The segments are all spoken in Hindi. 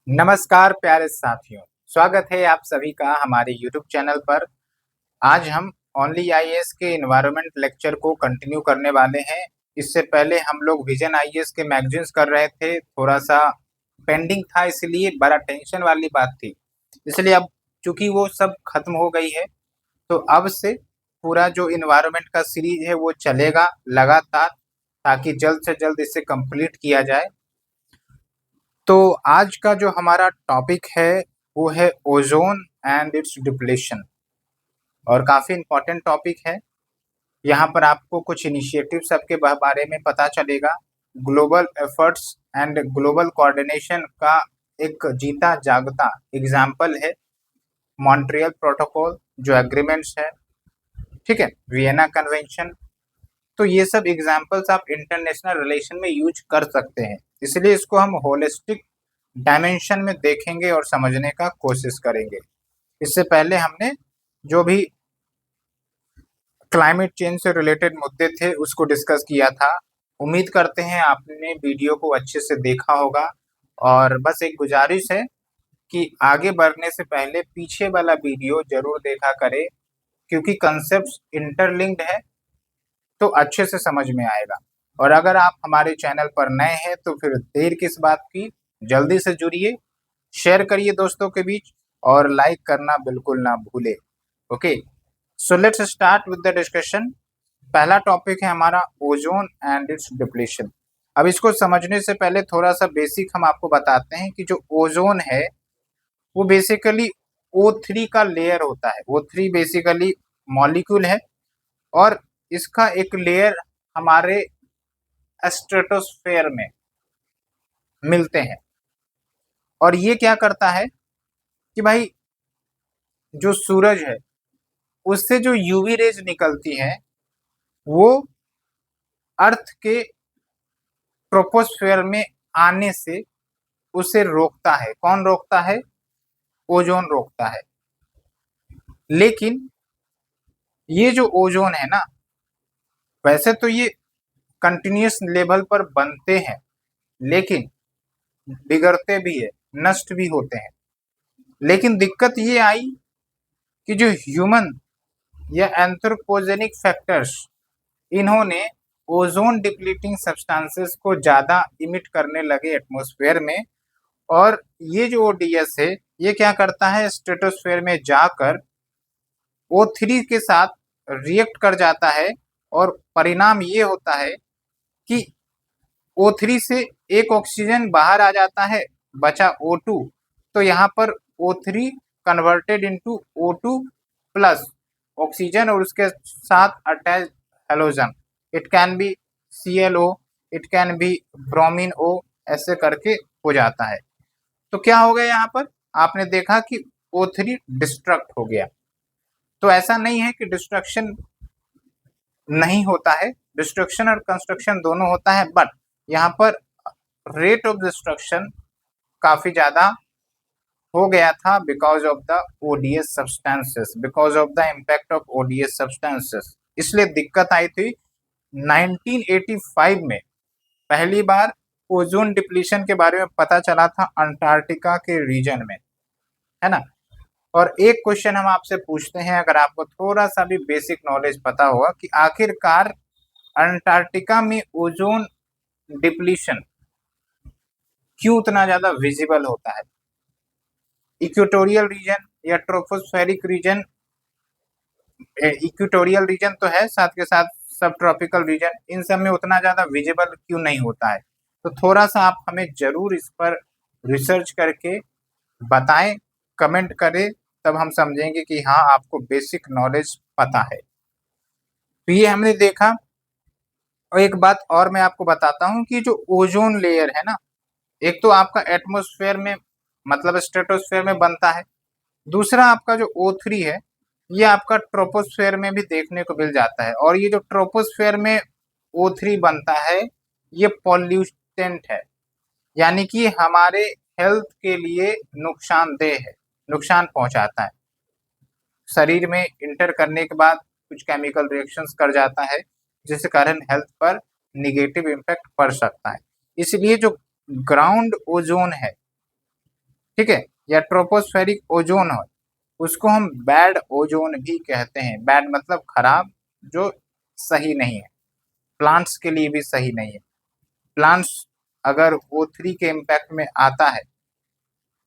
नमस्कार प्यारे साथियों, स्वागत है आप सभी का हमारे YouTube चैनल पर। आज हम ओनली आईएएस के एनवायरनमेंट लेक्चर को कंटिन्यू करने वाले हैं। इससे पहले हम लोग विजन आईएएस के मैगजीन्स कर रहे थे, थोड़ा सा पेंडिंग था, इसलिए बड़ा टेंशन वाली बात थी। इसलिए अब चूंकि वो सब खत्म हो गई है, तो अब से पूरा जो एनवायरनमेंट का सीरीज है वो चलेगा लगातार, ताकि जल्द से जल्द इसे कंप्लीट किया जाए। तो आज का जो हमारा टॉपिक है वो है ओजोन एंड इट्स डिप्लेशन, और काफ़ी इम्पोर्टेंट टॉपिक है। यहाँ पर आपको कुछ इनिशिएटिव सबके बारे में पता चलेगा। Global efforts and global coordination का एक जीता जागता एग्जाम्पल है मॉन्ट्रियल प्रोटोकॉल, जो एग्रीमेंट्स है, ठीक है, वियना कन्वेंशन। तो ये सब एग्जाम्पल्स आप इंटरनेशनल रिलेशन में यूज कर सकते हैं, इसलिए इसको हम होलिस्टिक डायमेंशन में देखेंगे और समझने का कोशिश करेंगे। इससे पहले हमने जो भी क्लाइमेट चेंज से रिलेटेड मुद्दे थे उसको डिस्कस किया था। उम्मीद करते हैं आपने वीडियो को अच्छे से देखा होगा, और बस एक गुजारिश है कि आगे बढ़ने से पहले पीछे वाला वीडियो जरूर देखा करें, क्योंकि कंसेप्ट इंटरलिंक्ड है तो अच्छे से समझ में आएगा। और अगर आप हमारे चैनल पर नए हैं तो फिर देर किस बात की, जल्दी से जुड़िए, शेयर करिए दोस्तों के बीच, और लाइक करना बिल्कुल ना भूले। Okay, so let's start with the discussion. पहला टॉपिक है हमारा ओजोन एंड इट्स डिप्लीशन। अब इसको समझने से पहले थोड़ा सा बेसिक हम आपको बताते हैं कि जो ओजोन है वो बेसिकली O3 का लेयर होता है। O3 बेसिकली मॉलिक्यूल है, और इसका एक लेयर हमारे स्ट्रेटोस्फेयर में मिलते हैं। और ये क्या करता है कि भाई, जो सूरज है उससे जो यूवी रेज निकलती हैं वो अर्थ के ट्रोपोस्फेयर में आने से उसे रोकता है। कौन रोकता है? ओजोन रोकता है। लेकिन ये जो ओजोन है ना, वैसे तो ये कंटिन्यूस लेवल पर बनते हैं, लेकिन बिगड़ते भी है, नष्ट भी होते हैं। लेकिन दिक्कत ये आई कि जो ह्यूमन या एंथ्रोपोजेनिक फैक्टर्स, इन्होंने ओजोन डिप्लीटिंग सब्सटेंसेस को ज़्यादा इमिट करने लगे एटमॉस्फेयर में। और ये जो ओडीएस है ये क्या करता है, स्ट्रेटोस्फेयर में जाकर O3 के साथ रिएक्ट कर जाता है, और परिणाम ये होता है कि O3 से एक ऑक्सीजन बाहर आ जाता है, बचा O2। तो यहाँ पर O3 converted into O2 plus oxygen, और उसके साथ attach halogen. It can be ClO, it can be bromine O, ऐसे करके हो जाता है। तो क्या हो गया यहाँ पर, आपने देखा कि O3 डिस्ट्रक्ट हो गया। तो ऐसा नहीं है कि डिस्ट्रक्शन नहीं होता है, डिस्ट्रक्शन और कंस्ट्रक्शन दोनों होता है, बट यहाँ पर रेट ऑफ डिस्ट्रक्शन काफी ज्यादा हो गया था because of the ODS substances, because of the impact of ODS substances. इसलिए दिक्कत आई थी 1985 में। पहली बार ओजोन डिप्लीशन के बारे में पता चला था अंटार्कटिका के रीजन में, है ना। और एक क्वेश्चन हम आपसे पूछते हैं, अगर आपको थोड़ा सा भी बेसिक नॉलेज पता होगा, कि आखिरकार अंटार्कटिका में ओजोन डिप्लीशन क्यों इतना ज्यादा विजिबल होता है? इक्वेटोरियल रीजन या ट्रोपोस्फेरिक रीजन, इक्वेटोरियल रीजन तो है, साथ के साथ सब ट्रॉपिकल रीजन, इन सब में उतना ज्यादा विजिबल क्यों नहीं होता है? तो थोड़ा सा आप हमें जरूर इस पर रिसर्च करके बताएं, कमेंट करें, तब हम समझेंगे कि हाँ, आपको बेसिक नॉलेज पता है। तो ये हमने देखा। और एक बात और मैं आपको बताता हूँ कि जो ओजोन लेयर है ना, एक तो आपका एटमॉस्फेयर में, मतलब स्ट्रेटोस्फेयर में बनता है। दूसरा आपका जो O3 है ये आपका ट्रोपोस्फेयर में भी देखने को मिल जाता है। और ये जो ट्रोपोस्फेयर में O3 बनता है ये पॉल्यूटेंट है, यानी कि हमारे हेल्थ के लिए नुकसानदेह है, नुकसान पहुंचाता है। शरीर में इंटर करने के बाद कुछ केमिकल रिएक्शंस कर जाता है, जिसके कारण हेल्थ पर निगेटिव इम्पैक्ट पड़ सकता है। इसलिए जो ग्राउंड ओजोन है ठीक है, या ट्रोपोस्फेरिक ओजोन हो, उसको हम बैड ओजोन भी कहते हैं। बैड मतलब खराब, जो सही नहीं है, प्लांट्स के लिए भी सही नहीं है। प्लांट्स अगर O3 के इम्पैक्ट में आता है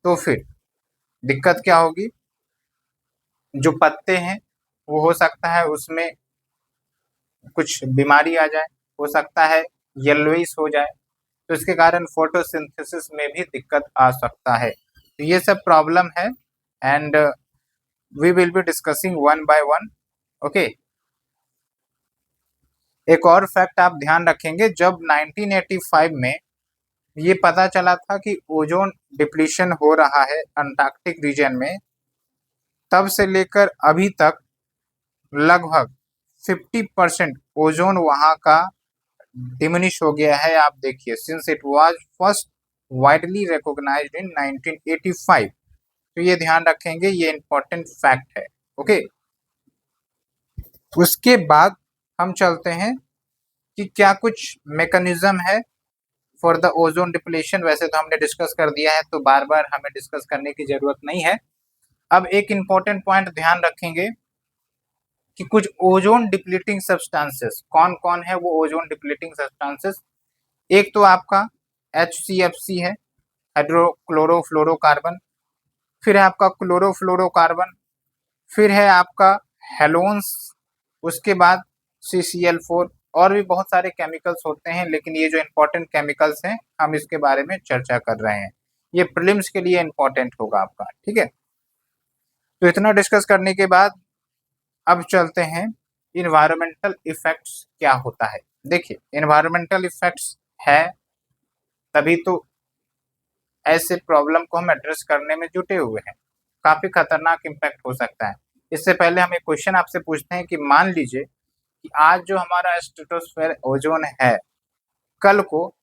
तो फिर दिक्कत क्या होगी, जो पत्ते हैं वो हो सकता है उसमें कुछ बीमारी आ जाए, हो सकता है येलोइश हो जाए, तो इसके कारण फोटोसिंथेसिस में भी दिक्कत आ सकता है। तो ये सब प्रॉब्लम है and we will be discussing one by one. Okay, एक और फैक्ट आप ध्यान रखेंगे, जब 1985 में ये पता चला था कि ओजोन डिप्लीशन हो रहा है अंटार्कटिक रीजन में, तब से लेकर अभी तक लगभग 50% ओजोन वहां का डिमिनिश हो गया है। आप देखिए, since it was first widely recognized in 1985। तो ये ध्यान रखेंगे, ये इंपॉर्टेंट फैक्ट है। ओके, उसके बाद हम चलते हैं कि क्या कुछ मैकेनिज्म है फॉर द ओजोन डिप्लीशन। वैसे तो हमने डिस्कस कर दिया है, तो बार बार हमें डिस्कस करने की जरूरत नहीं है। अब एक इंपॉर्टेंट पॉइंट ध्यान रखेंगे कि कुछ ओजोन डिप्लीटिंग सब्सटेंसेस कौन कौन है, वो ओजोन डिप्लीटिंग सब्सटेंसेस। एक तो आपका HCFC है, हाइड्रोक्लोरोफ्लोरोकार्बन, फिर है आपका क्लोरोफ्लोरोकार्बन, फिर है आपका हेलोन्स, उसके बाद CCl4, और भी बहुत सारे केमिकल्स होते हैं, लेकिन ये जो इंपॉर्टेंट केमिकल्स हैं हम इसके बारे में चर्चा कर रहे हैं। ये प्रीलिम्स के लिए इंपॉर्टेंट होगा आपका, ठीक है। तो इतना डिस्कस करने के बाद अब चलते हैं इन्वायरमेंटल इफेक्ट्स क्या होता है। देखिए, इन्वायरमेंटल इफेक्ट्स है तभी तो ऐसे प्रॉब्लम को हम एड्रेस करने में जुटे हुए हैं। काफी खतरनाक इम्पैक्ट हो सकता है। इससे पहले हम एक क्वेश्चन आपसे पूछते हैं कि मान लीजिए कि आज जो हमारा स्ट्रेटोस्फेयर ओजोन है, कल को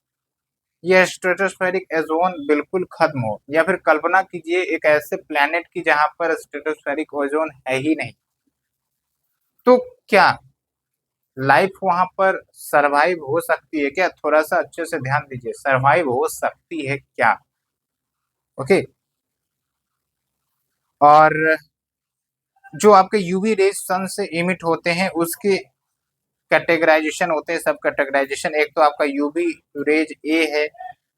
यह स्ट्रेटोस्फेरिक ओजोन बिल्कुल खत्म हो, या फिर कल्पना कीजिए एक ऐसे प्लेनेट की जहां पर स्ट्रेटोस्फेरिक ओजोन है ही नहीं, तो क्या लाइफ वहां पर सरवाइव हो सकती है क्या? थोड़ा सा अच्छे से ध्यान दीजिए, सरवाइव हो सकती है क्या? ओके, और जो आपके यूवी रेज सन से इमिट होते हैं उसके कैटेगराइजेशन होते हैं, सब कैटेगराइजेशन। एक तो आपका यूवी रेज ए है,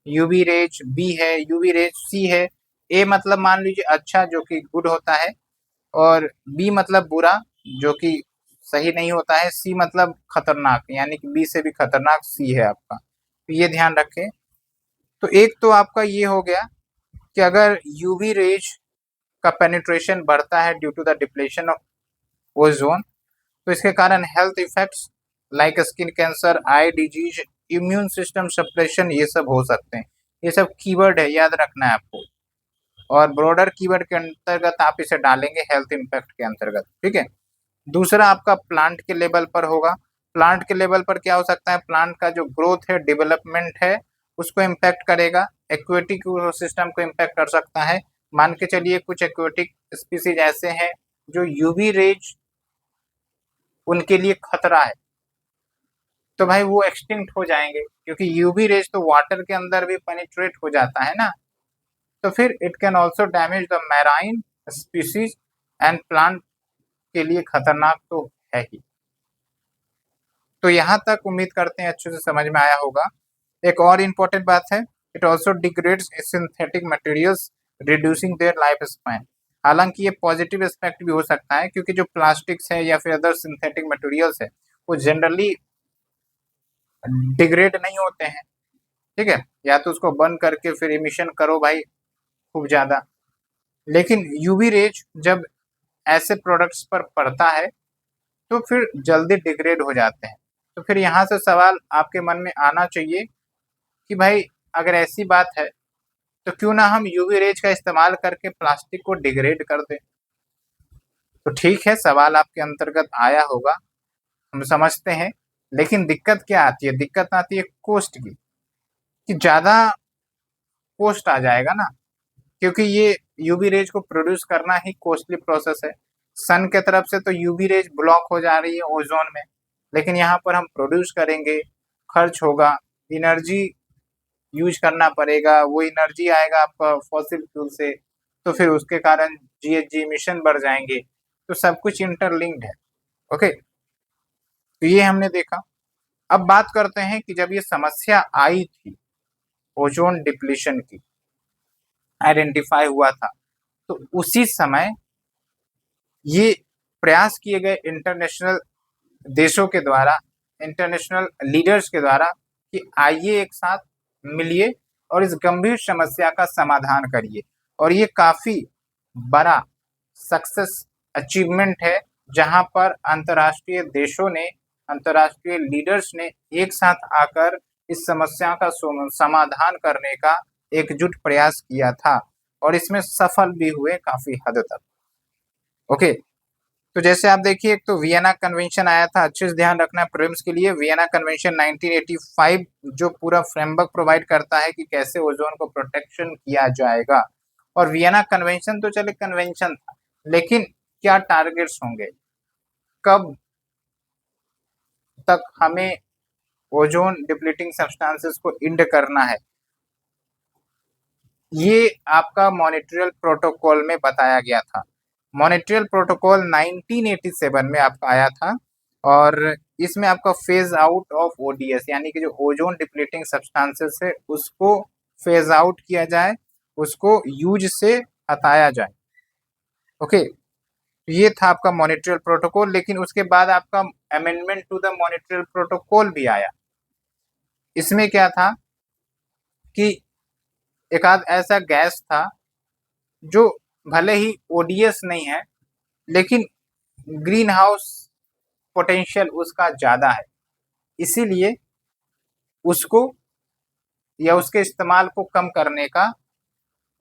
यूवी रेज बी है, यूवी रेज सी है। ए मतलब मान लीजिए अच्छा, जो कि गुड होता है, और बी मतलब बुरा, जो कि सही नहीं होता है। सी मतलब खतरनाक, यानी कि बी से भी खतरनाक सी है आपका। तो ये ध्यान रखें। तो एक तो आपका ये हो गया कि अगर यूवी रेज का पेनिट्रेशन बढ़ता है due to the depletion of ozone, तो इसके कारण health effects like skin cancer, eye disease, immune system suppression, ये सब हो सकते हैं। ये सब कीवर्ड है, याद रखना है आपको, और ब्रॉडर कीवर्ड के अंतर्गत आप इसे डालेंगे हेल्थ इम्पैक्ट के अंतर्गत, ठीक है। दूसरा आपका प्लांट के लेवल पर होगा। प्लांट के लेवल पर क्या हो सकता है, प्लांट का जो ग्रोथ है, डेवलपमेंट है, उसको इम्पैक्ट करेगा। एक्वेटिक सिस्टम को इम्पैक्ट कर सकता है। मान के चलिए कुछ एक्वेटिक स्पीसीज ऐसे हैं जो यूवी रेज उनके लिए खतरा है, तो भाई वो एक्सटिंक्ट हो जाएंगे, क्योंकि यूवी रेज तो वाटर के अंदर भी पेनिट्रेट हो जाता है ना। तो फिर it can also damage the marine species and plant के लिए खतरनाक तो है ही। तो यहाँ तक उम्मीद करते हैं अच्छे से समझ में आया होगा। एक और इम्पोर्टेंट बात है, it also degrades synthetic materials reducing their life span. हालांकि ये पॉजिटिव एस्पेक्ट भी हो सकता है, क्योंकि जो प्लास्टिक्स है या फिर अदर सिंथेटिक मटेरियल्स है वो जनरली डिग्रेड नहीं होते हैं, ठीक है। या तो उसको बर्न करके फिर इमिशन करो भाई खूब ज्यादा, लेकिन यूवी रेज जब ऐसे प्रोडक्ट्स पर पड़ता है तो फिर जल्दी डिग्रेड हो जाते हैं। तो फिर यहाँ से सवाल आपके मन में आना चाहिए कि भाई अगर ऐसी बात है तो क्यों ना हम यूवी रेज का इस्तेमाल करके प्लास्टिक को डिग्रेड कर दें। तो ठीक है, सवाल आपके अंतर्गत आया होगा, हम समझते हैं। लेकिन दिक्कत क्या आती है, दिक्कत आती है कॉस्ट की, कि ज्यादा कॉस्ट आ जाएगा ना, क्योंकि ये यूवी रेज को प्रोड्यूस करना ही कॉस्टली प्रोसेस है। सन के तरफ से तो यूवी रेज ब्लॉक हो जा रही है ओजोन में, लेकिन यहाँ पर हम प्रोड्यूस करेंगे, खर्च होगा, एनर्जी यूज करना पड़ेगा, वो एनर्जी आएगा आपका फॉसिल फ्यूल से, तो फिर उसके कारण जीएचजी इमिशन बढ़ जाएंगे। तो सब कुछ इंटरलिंक्ड है। ओके, तो ये हमने देखा। अब बात करते हैं कि जब ये समस्या आई थी ओजोन डिप्लीशन की, आइडेंटिफाई हुआ था, तो उसी समय ये प्रयास किए गए इंटरनेशनल देशों के द्वारा, इंटरनेशनल लीडर्स के द्वारा, कि आइए एक साथ मिलिए और इस गंभीर समस्या का समाधान करिए। और ये काफी बड़ा सक्सेस अचीवमेंट है, जहां पर अंतर्राष्ट्रीय देशों ने, अंतर्राष्ट्रीय लीडर्स ने एक साथ आकर इस समस्या का समाधान करने का एकजुट प्रयास किया था, और इसमें सफल भी हुए काफी हद तक। ओके, तो जैसे आप देखिए, एक तो वियना कन्वेंशन आया था, अच्छे से ध्यान रखना है प्रीलिम्स के लिए। वियना कन्वेंशन 1985 जो पूरा फ्रेमवर्क प्रोवाइड करता है कि कैसे ओजोन को प्रोटेक्शन किया जाएगा। और वियना कन्वेंशन तो चले कन्वेंशन था, लेकिन क्या टारगेट्स होंगे, कब तक हमें ओजोन डिप्लीटिंग सब्सटेंसेस को इंड करना है, ये आपका मॉनिट्रियल प्रोटोकॉल में बताया गया था। मॉनिट्रियल प्रोटोकॉल 1987 में आपका आया था, और इसमें आपका फेज आउट ऑफ ओडीएस, यानी कि जो ओजोन डिप्लीटिंग सब्सटेंसेस है उसको फेज आउट किया जाए, उसको यूज से हटाया जाए। ओके, ये था आपका मॉनिट्रियल प्रोटोकॉल। लेकिन उसके बाद आपका amendment to the Montreal protocol भी आया। इसमें क्या था कि एक आध ऐसा गैस था जो भले ही ओडीएस नहीं है, लेकिन ग्रीन हाउस पोटेंशियल उसका ज्यादा है, इसीलिए उसको या उसके इस्तेमाल को कम करने का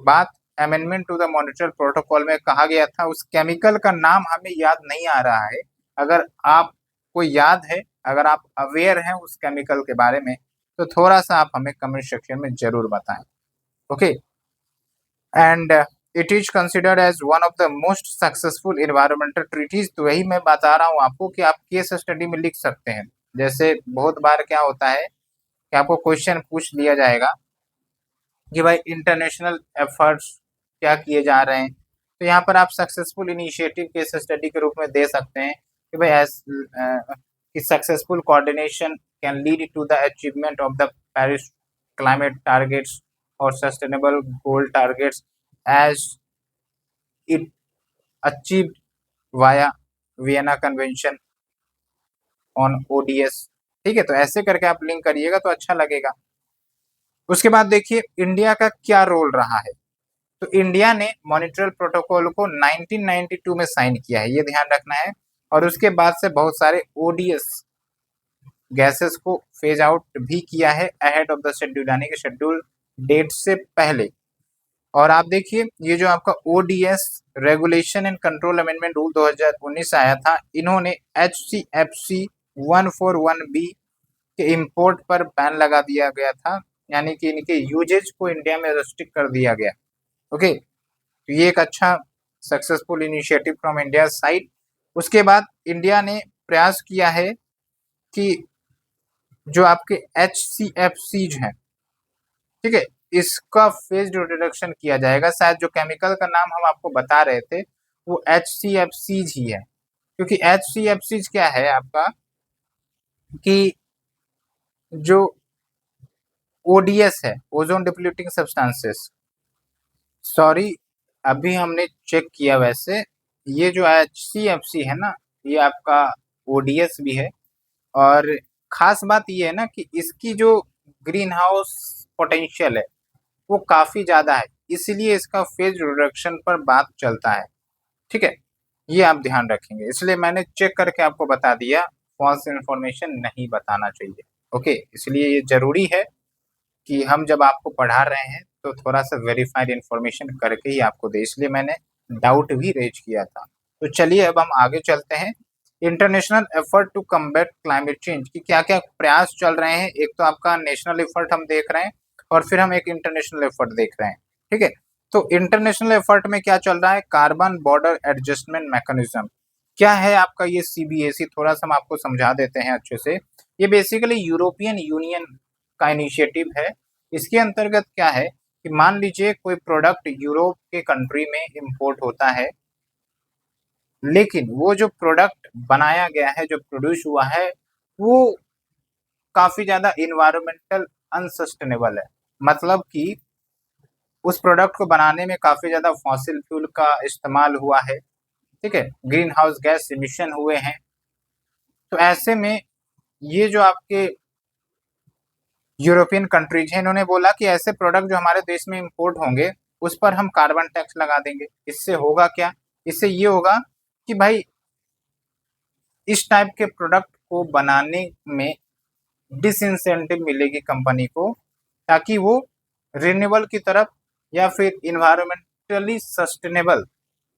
बात amendment to the Montreal protocol में कहा गया था। उस केमिकल का नाम हमें याद नहीं आ रहा है, अगर आपको याद है, अगर आप अवेयर हैं उस केमिकल के बारे में, तो थोड़ा सा आप हमें कमेंट सेक्शन में जरूर बताएं। Okay, and it is considered as one of the most successful environmental treaties. तो वही मैं बता रहा हूँ आपको कि आप केस स्टडी में लिख सकते हैं। जैसे बहुत बार क्या होता है कि आपको क्वेश्चन पूछ लिया जाएगा कि भाई इंटरनेशनल एफर्ट्स क्या किए जा रहे हैं, तो यहाँ पर आप सक्सेसफुल इनिशिएटिव केस स्टडी के रूप में दे सकते हैं कि भाई कि successful coordination can lead to the achievement of the Paris climate targets और sustainable goal targets as it achieved via Vienna convention on ODS. ठीक है, तो ऐसे करके आप लिंक करिएगा तो अच्छा लगेगा। उसके बाद देखिए इंडिया का क्या रोल रहा है। तो इंडिया ने मॉनिट्रियल प्रोटोकॉल को 1992 में साइन किया है, ये ध्यान रखना है। और उसके बाद से बहुत सारे ओडीएस गैसेस को फेज आउट भी किया है अहेड ऑफ द शेड्यूल, यानी कि शेड्यूल डेट से पहले। और आप देखिए ये जो आपका ODS regulation and control amendment rule 2019 आया था, इन्होंने HCFC 141B के इंपोर्ट पर बैन लगा दिया गया था, यानी कि इनके यूजेज को इंडिया में रेस्ट्रिक्ट कर दिया गया। ओके, तो ये एक अच्छा successful initiative from India side. उसके बाद इंडिया ने प्रयास किया है कि जो आपके HCFCs हैं, ठीक है, इसका फेज रिडक्शन किया जाएगा। शायद जो केमिकल का नाम हम आपको बता रहे थे वो HCFCs ही है, क्योंकि HCFCs क्या है आपका कि जो ओडीएस है, ओजोन डिप्लीटिंग सब्सटेंसेस, सॉरी अभी हमने चेक किया, वैसे ये जो HCFC है ना, ये आपका ओडीएस भी है। और खास बात ये है ना कि इसकी जो ग्रीन हाउस पोटेंशियल है वो काफी ज्यादा है, इसलिए इसका फेज रिडक्शन पर बात चलता है। ठीक है, ये आप ध्यान रखेंगे, इसलिए मैंने चेक करके आपको बता दिया, फॉल्स इन्फॉर्मेशन नहीं बताना चाहिए। ओके, इसलिए ये जरूरी है कि हम जब आपको पढ़ा रहे हैं तो थोड़ा सा वेरीफाइड इन्फॉर्मेशन करके ही आपको दे, इसलिए मैंने डाउट भी रेज किया था। तो चलिए अब हम आगे चलते हैं। International effort to combat climate change की क्या क्या प्रयास चल रहे हैं। एक तो आपका नेशनल एफर्ट हम देख रहे हैं, और फिर हम एक इंटरनेशनल एफर्ट देख रहे हैं। ठीक है, तो इंटरनेशनल एफर्ट में क्या चल रहा है, कार्बन बॉर्डर एडजस्टमेंट मैकेनिज्म। क्या है आपका ये CBAC, थोड़ा सा हम आपको समझा देते हैं अच्छे से। ये बेसिकली यूरोपियन यूनियन का इनिशिएटिव है, इसके अंतर्गत क्या है कि मान लीजिए कोई प्रोडक्ट यूरोप के कंट्री में इंपोर्ट होता है, लेकिन वो जो प्रोडक्ट बनाया गया है, जो प्रोड्यूस हुआ है, वो काफी ज्यादा इन्वायरमेंटल अनसस्टेनेबल है। मतलब कि उस प्रोडक्ट को बनाने में काफी ज्यादा फॉसिल फ्यूल का इस्तेमाल हुआ है, ठीक है, ग्रीन हाउस गैस इमिशन हुए हैं। तो ऐसे में ये जो आपके यूरोपियन कंट्रीज हैं, इन्होंने बोला कि ऐसे प्रोडक्ट जो हमारे देश में इंपोर्ट होंगे उस पर हम कार्बन टैक्स लगा देंगे। इससे होगा क्या, इससे ये होगा कि भाई इस टाइप के प्रोडक्ट को बनाने में डिसइंसेंटिव मिलेगी कंपनी को, ताकि वो रिन्यूएबल की तरफ या फिर इन्वायरमेंटली सस्टेनेबल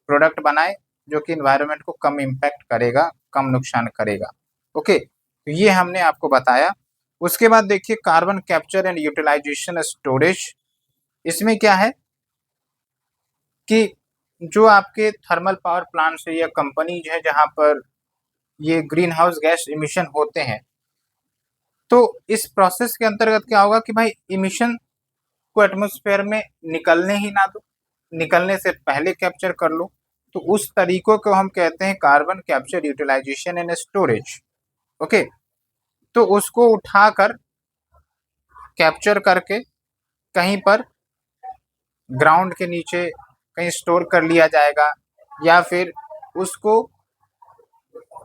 प्रोडक्ट बनाए, जो कि इन्वायरमेंट को कम इम्पैक्ट करेगा, कम नुकसान करेगा। ओके, तो ये हमने आपको बताया। उसके बाद देखिए carbon capture and utilisation storage. इसमें क्या है कि जो आपके थर्मल पावर प्लांट्स है या कंपनीज है जहां पर ये ग्रीन हाउस गैस इमिशन होते हैं, तो इस प्रोसेस के अंतर्गत क्या होगा कि भाई इमिशन को एटमॉस्फेयर में निकलने ही ना दो, निकलने से पहले कैप्चर कर लो। तो उस तरीकों को हम कहते हैं carbon capture utilisation and storage. Okay, तो उसको उठाकर कैप्चर करके कहीं पर ग्राउंड के नीचे कहीं स्टोर कर लिया जाएगा, या फिर उसको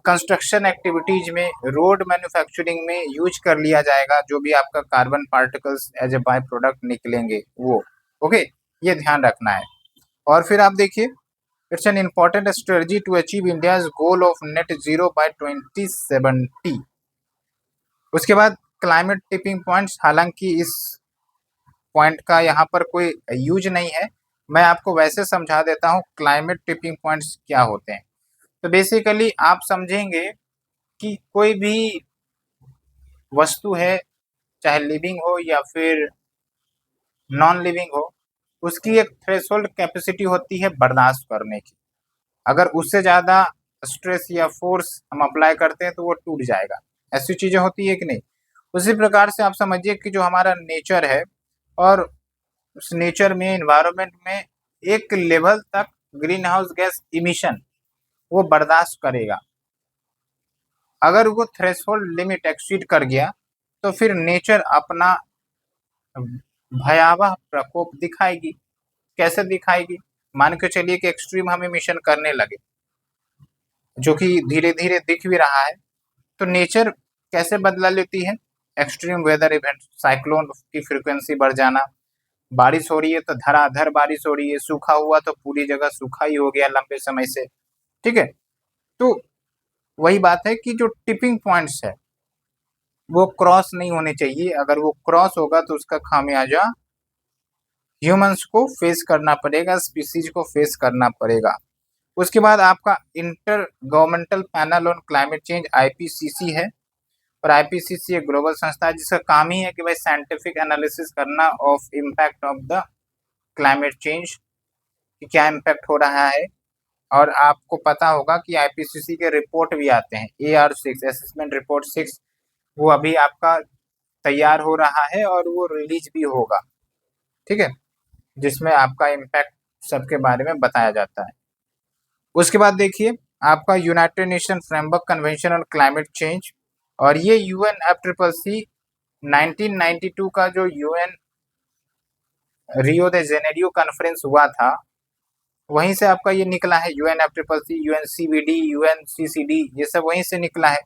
कंस्ट्रक्शन एक्टिविटीज में, रोड मैन्युफैक्चरिंग में यूज कर लिया जाएगा, जो भी आपका carbon particles as a by product निकलेंगे वो। ओके, ये ध्यान रखना है। और फिर आप देखिए it's an important strategy to achieve India's goal of net zero by 2070। उसके बाद क्लाइमेट टिपिंग पॉइंट्स, हालांकि इस पॉइंट का यहाँ पर कोई यूज नहीं है, मैं आपको वैसे समझा देता हूँ क्लाइमेट टिपिंग पॉइंट्स क्या होते हैं। तो बेसिकली आप समझेंगे कि कोई भी वस्तु है, चाहे लिविंग हो या फिर नॉन लिविंग हो, उसकी एक थ्रेशोल्ड कैपेसिटी होती है बर्दाश्त करने की। अगर उससे ज़्यादा स्ट्रेस या फोर्स हम अप्लाई करते हैं तो वो टूट जाएगा। ऐसी चीज़ें होती है कि नहीं। उसी प्रकार से आप समझिए कि जो हमारा नेचर है, और उस नेचर में, इन्वायरमेंट में एक लेवल तक ग्रीन हाउस गैस इमिशन वो बर्दाश्त करेगा। अगर वो थ्रेशोल्ड लिमिट एक्सीड कर गया तो फिर नेचर अपना भयावह प्रकोप दिखाएगी। कैसे दिखाएगी, मान के चलिए कि एक्सट्रीम हम इमिशन करने लगे, जो कि धीरे धीरे दिख भी रहा है। तो नेचर कैसे बदला लेती है, एक्सट्रीम वेदर इवेंट, साइक्लोन की फ्रीक्वेंसी बढ़ जाना, बारिश हो रही है तो धड़ाधड़ बारिश हो रही है, सूखा हुआ तो पूरी जगह सूखा ही हो गया लंबे समय से, ठीक है। तो वही बात है कि जो टिपिंग पॉइंट्स है वो क्रॉस नहीं होने चाहिए। अगर वो क्रॉस होगा तो उसका खामियाजा ह्यूमंस को फेस करना पड़ेगा, स्पीसीज को फेस करना पड़ेगा। उसके बाद आपका inter governmental panel on climate change IPCC है। और आईपीसीसी एक ग्लोबल संस्था है जिसका काम ही है कि भाई साइंटिफिक एनालिसिस करना of impact of the climate change, कि क्या इम्पैक्ट हो रहा है। और आपको पता होगा कि आईपीसीसी के रिपोर्ट भी आते हैं, AR6 असेसमेंट रिपोर्ट 6, वो अभी आपका तैयार हो रहा है और वो रिलीज भी होगा, ठीक है, जिसमें आपका इम्पैक्ट सबके बारे में बताया जाता है। उसके बाद देखिए आपका United nation framework convention on climate change, और ये UNFCCC 1992 का जो UN रियो दे जेनेरियो कॉन्फ्रेंस हुआ था, वहीं से आपका ये निकला है। UNFCCC, UNCBD, UNCCD, ये सब वहीं से निकला है।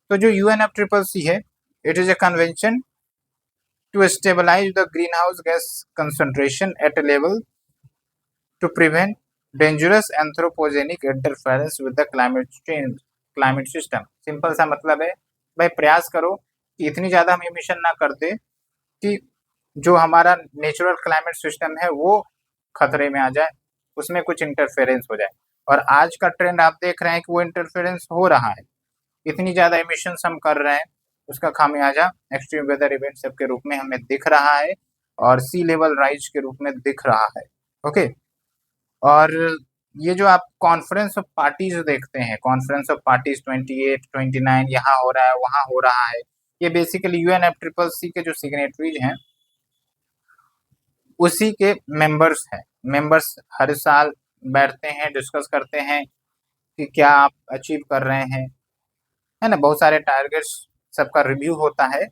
तो जो UNFCCC है, it is a convention to stabilise the green house gas concentration at a level to prevent dangerous anthropogenic interference with the climate system. Simple सा मतलब है भाई प्रयास करो कि इतनी ज़्यादा हम इमिशन ना कर दे कि जो हमारा नेचुरल क्लाइमेट सिस्टम है वो खतरे में आ जाए, उसमें कुछ इंटरफेरेंस हो जाए। और आज का ट्रेंड आप देख रहे हैं कि वो इंटरफेरेंस हो रहा है। इतनी ज़्यादा इमिशंस हम कर रहे हैं, उसका खामियाजा एक्सट्रीम वेदर इवेंट सब के रूप में हमें दिख रहा है, और सी लेवल राइज के रूप में दिख रहा है। ओके, और ये जो आप कॉन्फ्रेंस ऑफ पार्टीज देखते हैं, कॉन्फ्रेंस ऑफ पार्टीज 28, 29 यहाँ हो रहा है, वहाँ हो रहा है, ये बेसिकली UNFCCC के जो सिग्नेटरीज हैं उसी के मेंबर्स हैं। मेंबर्स हर साल बैठते हैं, डिस्कस करते हैं कि क्या आप अचीव कर रहे हैं, है ना। बहुत सारे टारगेट्स, सबका रिव्यू होता है।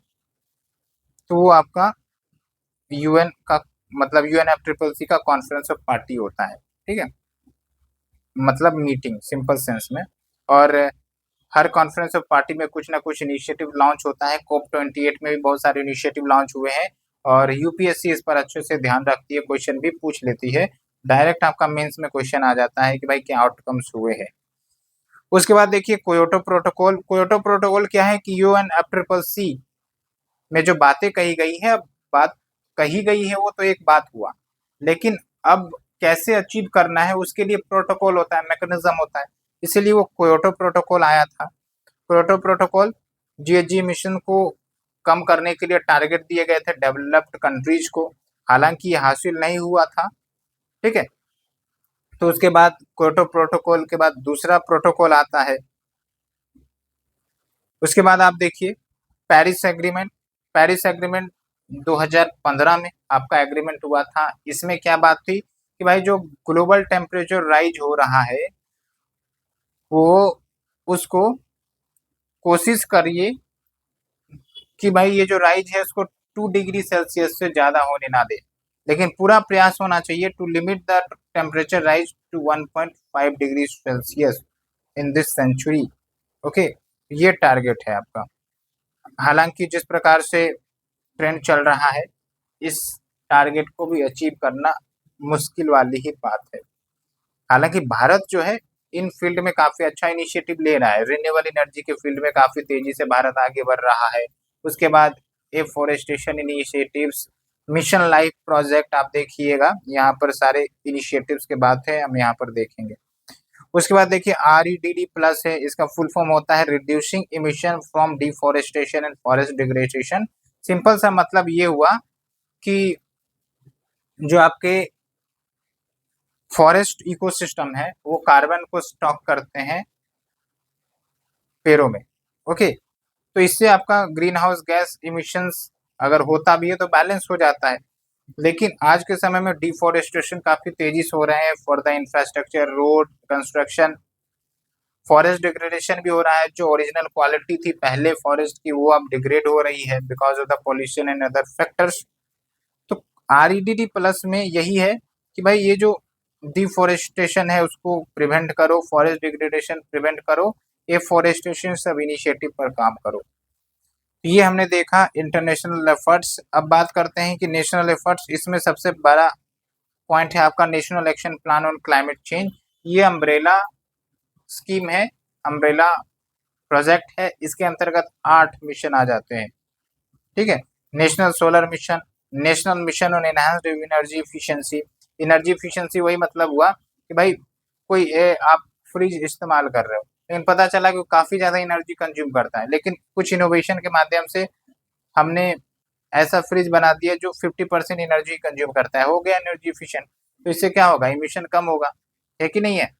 तो वो आपका यूएन का मतलब UNFCCC का कॉन्फ्रेंस ऑफ पार्टी होता है, ठीक है, मतलब मीटिंग सिंपल सेंस में। और हर कॉन्फ्रेंस ऑफ पार्टी में कुछ ना कुछ इनिशिएटिव लॉन्च होता है। COP28 में भी बहुत सारे इनिशिएटिव लॉन्च हुए हैं और यूपीएससी इस पर अच्छे से ध्यान रखती है, क्वेश्चन भी पूछ लेती है। डायरेक्ट आपका मेंस में क्वेश्चन आ जाता है कि भाई क्या आउटकम्स हुए हैं। उसके बाद देखिए क्योटो प्रोटोकॉल। क्योटो प्रोटोकॉल क्या है कि UNFCCC में जो बातें कही गई है, अब बात कही गई है वो तो एक बात हुआ, लेकिन अब कैसे अचीव करना है उसके लिए प्रोटोकॉल होता है, मैकेनिज्म होता है। इसीलिए वो क्योटो प्रोटोकॉल आया था। क्योटो प्रोटोकॉल GHG मिशन को कम करने के लिए टारगेट दिए गए थे डेवलप्ड कंट्रीज को, हालांकि ये हासिल नहीं हुआ था, ठीक है। तो उसके बाद क्योटो प्रोटोकॉल के बाद दूसरा प्रोटोकॉल आता है। उसके बाद आप देखिए पेरिस एग्रीमेंट। पेरिस एग्रीमेंट 2015 में आपका एग्रीमेंट हुआ था। इसमें क्या बात थी कि भाई जो ग्लोबल टेम्परेचर राइज हो रहा है वो उसको कोशिश करिए कि भाई ये जो राइज है उसको 2 डिग्री सेल्सियस से ज्यादा होने ना दे, लेकिन पूरा प्रयास होना चाहिए to limit the temperature rise to 1.5 degree Celsius in this century. Okay, ये टारगेट है आपका। हालांकि जिस प्रकार से ट्रेंड चल रहा है, इस टारगेट को भी अचीव करना मुश्किल वाली ही बात है। हालांकि भारत जो है इन फील्ड में काफी अच्छा इनिशिएटिव ले रहा है। रिन्यूएबल एनर्जी के फील्ड में काफी तेजी से भारत आगे बढ़ रहा है। उसके बाद afforestation initiatives, mission life project आप देखिएगा, यहाँ पर सारे इनिशिएटिव्स के बात है, हम यहाँ पर देखेंगे। उसके बाद देखिए REDD+ है, इसका फुल फॉर्म होता है reducing emission from deforestation and forest degradation. Simple सा मतलब ये हुआ कि जो आपके फॉरेस्ट इकोसिस्टम है वो कार्बन को स्टॉक करते हैं पेड़ों में। ओके, तो इससे आपका ग्रीन हाउस गैस इमिशंस अगर होता भी है तो बैलेंस हो जाता है। लेकिन आज के समय में डिफोरेस्टेशन काफी तेजी से हो रहे हैं for the infrastructure, road construction. Forest degradation भी हो रहा है, जो ओरिजिनल क्वालिटी थी पहले फॉरेस्ट की वो अब डिग्रेड हो रही है because of the pollution and other factors. तो REDD+ में यही है कि भाई ये जो डिफोरेस्टेशन है उसको प्रिवेंट करो, फॉरेस्ट डिग्रेडेशन प्रिवेंट करो, एफोरेस्टेशन सब इनिशिएटिव पर काम करो। ये हमने देखा इंटरनेशनल एफर्ट्स। अब बात करते हैं कि नेशनल एफर्ट्स। इसमें सबसे बड़ा पॉइंट है आपका national action plan on climate change. ये अम्ब्रेला स्कीम है, अम्ब्रेला प्रोजेक्ट है। इसके अंतर्गत 8 मिशन आ जाते हैं, ठीक है। National solar mission, national mission on enhanced energy efficiency. Energy efficiency वही मतलब हुआ कि भाई कोई आप फ्रिज इस्तेमाल कर रहे हो, लेकिन पता चला कि वो काफी ज्यादा एनर्जी कंज्यूम करता है, लेकिन कुछ इनोवेशन के माध्यम से हमने ऐसा फ्रिज बना दिया जो 50% एनर्जी कंज्यूम करता है, हो गया एनर्जी इफिशिएंट। तो इससे क्या होगा, इमिशन कम होगा, है कि नहीं है।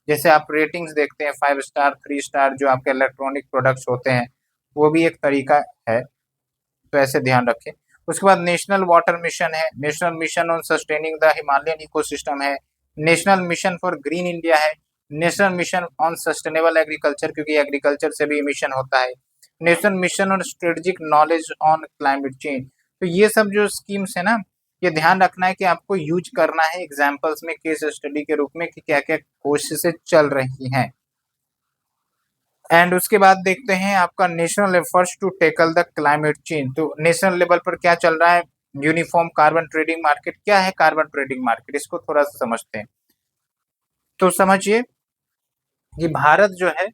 जैसे आप रेटिंग्स देखते हैं 5 स्टार 3 स्टार जो आपके इलेक्ट्रॉनिक प्रोडक्ट्स होते हैं, वो भी एक तरीका है, तो ऐसे ध्यान रखें। उसके बाद नेशनल वाटर मिशन है, national mission on sustaining the Himalayan ecosystem है, national mission for green India है, national mission on sustainable agriculture, क्योंकि एग्रीकल्चर से भी इमिशन होता है, national mission on strategic knowledge on climate change. तो ये सब जो स्कीम्स है ना, ये ध्यान रखना है कि आपको यूज करना है एग्जाम्पल्स में, केस स्टडी के रूप में, कि क्या क्या कोशिशें चल रही हैं। एंड उसके बाद देखते हैं आपका national efforts to tackle the climate change. तो नेशनल लेवल पर क्या चल रहा है, यूनिफॉर्म कार्बन ट्रेडिंग मार्केट। क्या है कार्बन ट्रेडिंग मार्केट, इसको थोड़ा सा समझते हैं। तो समझिए कि भारत जो है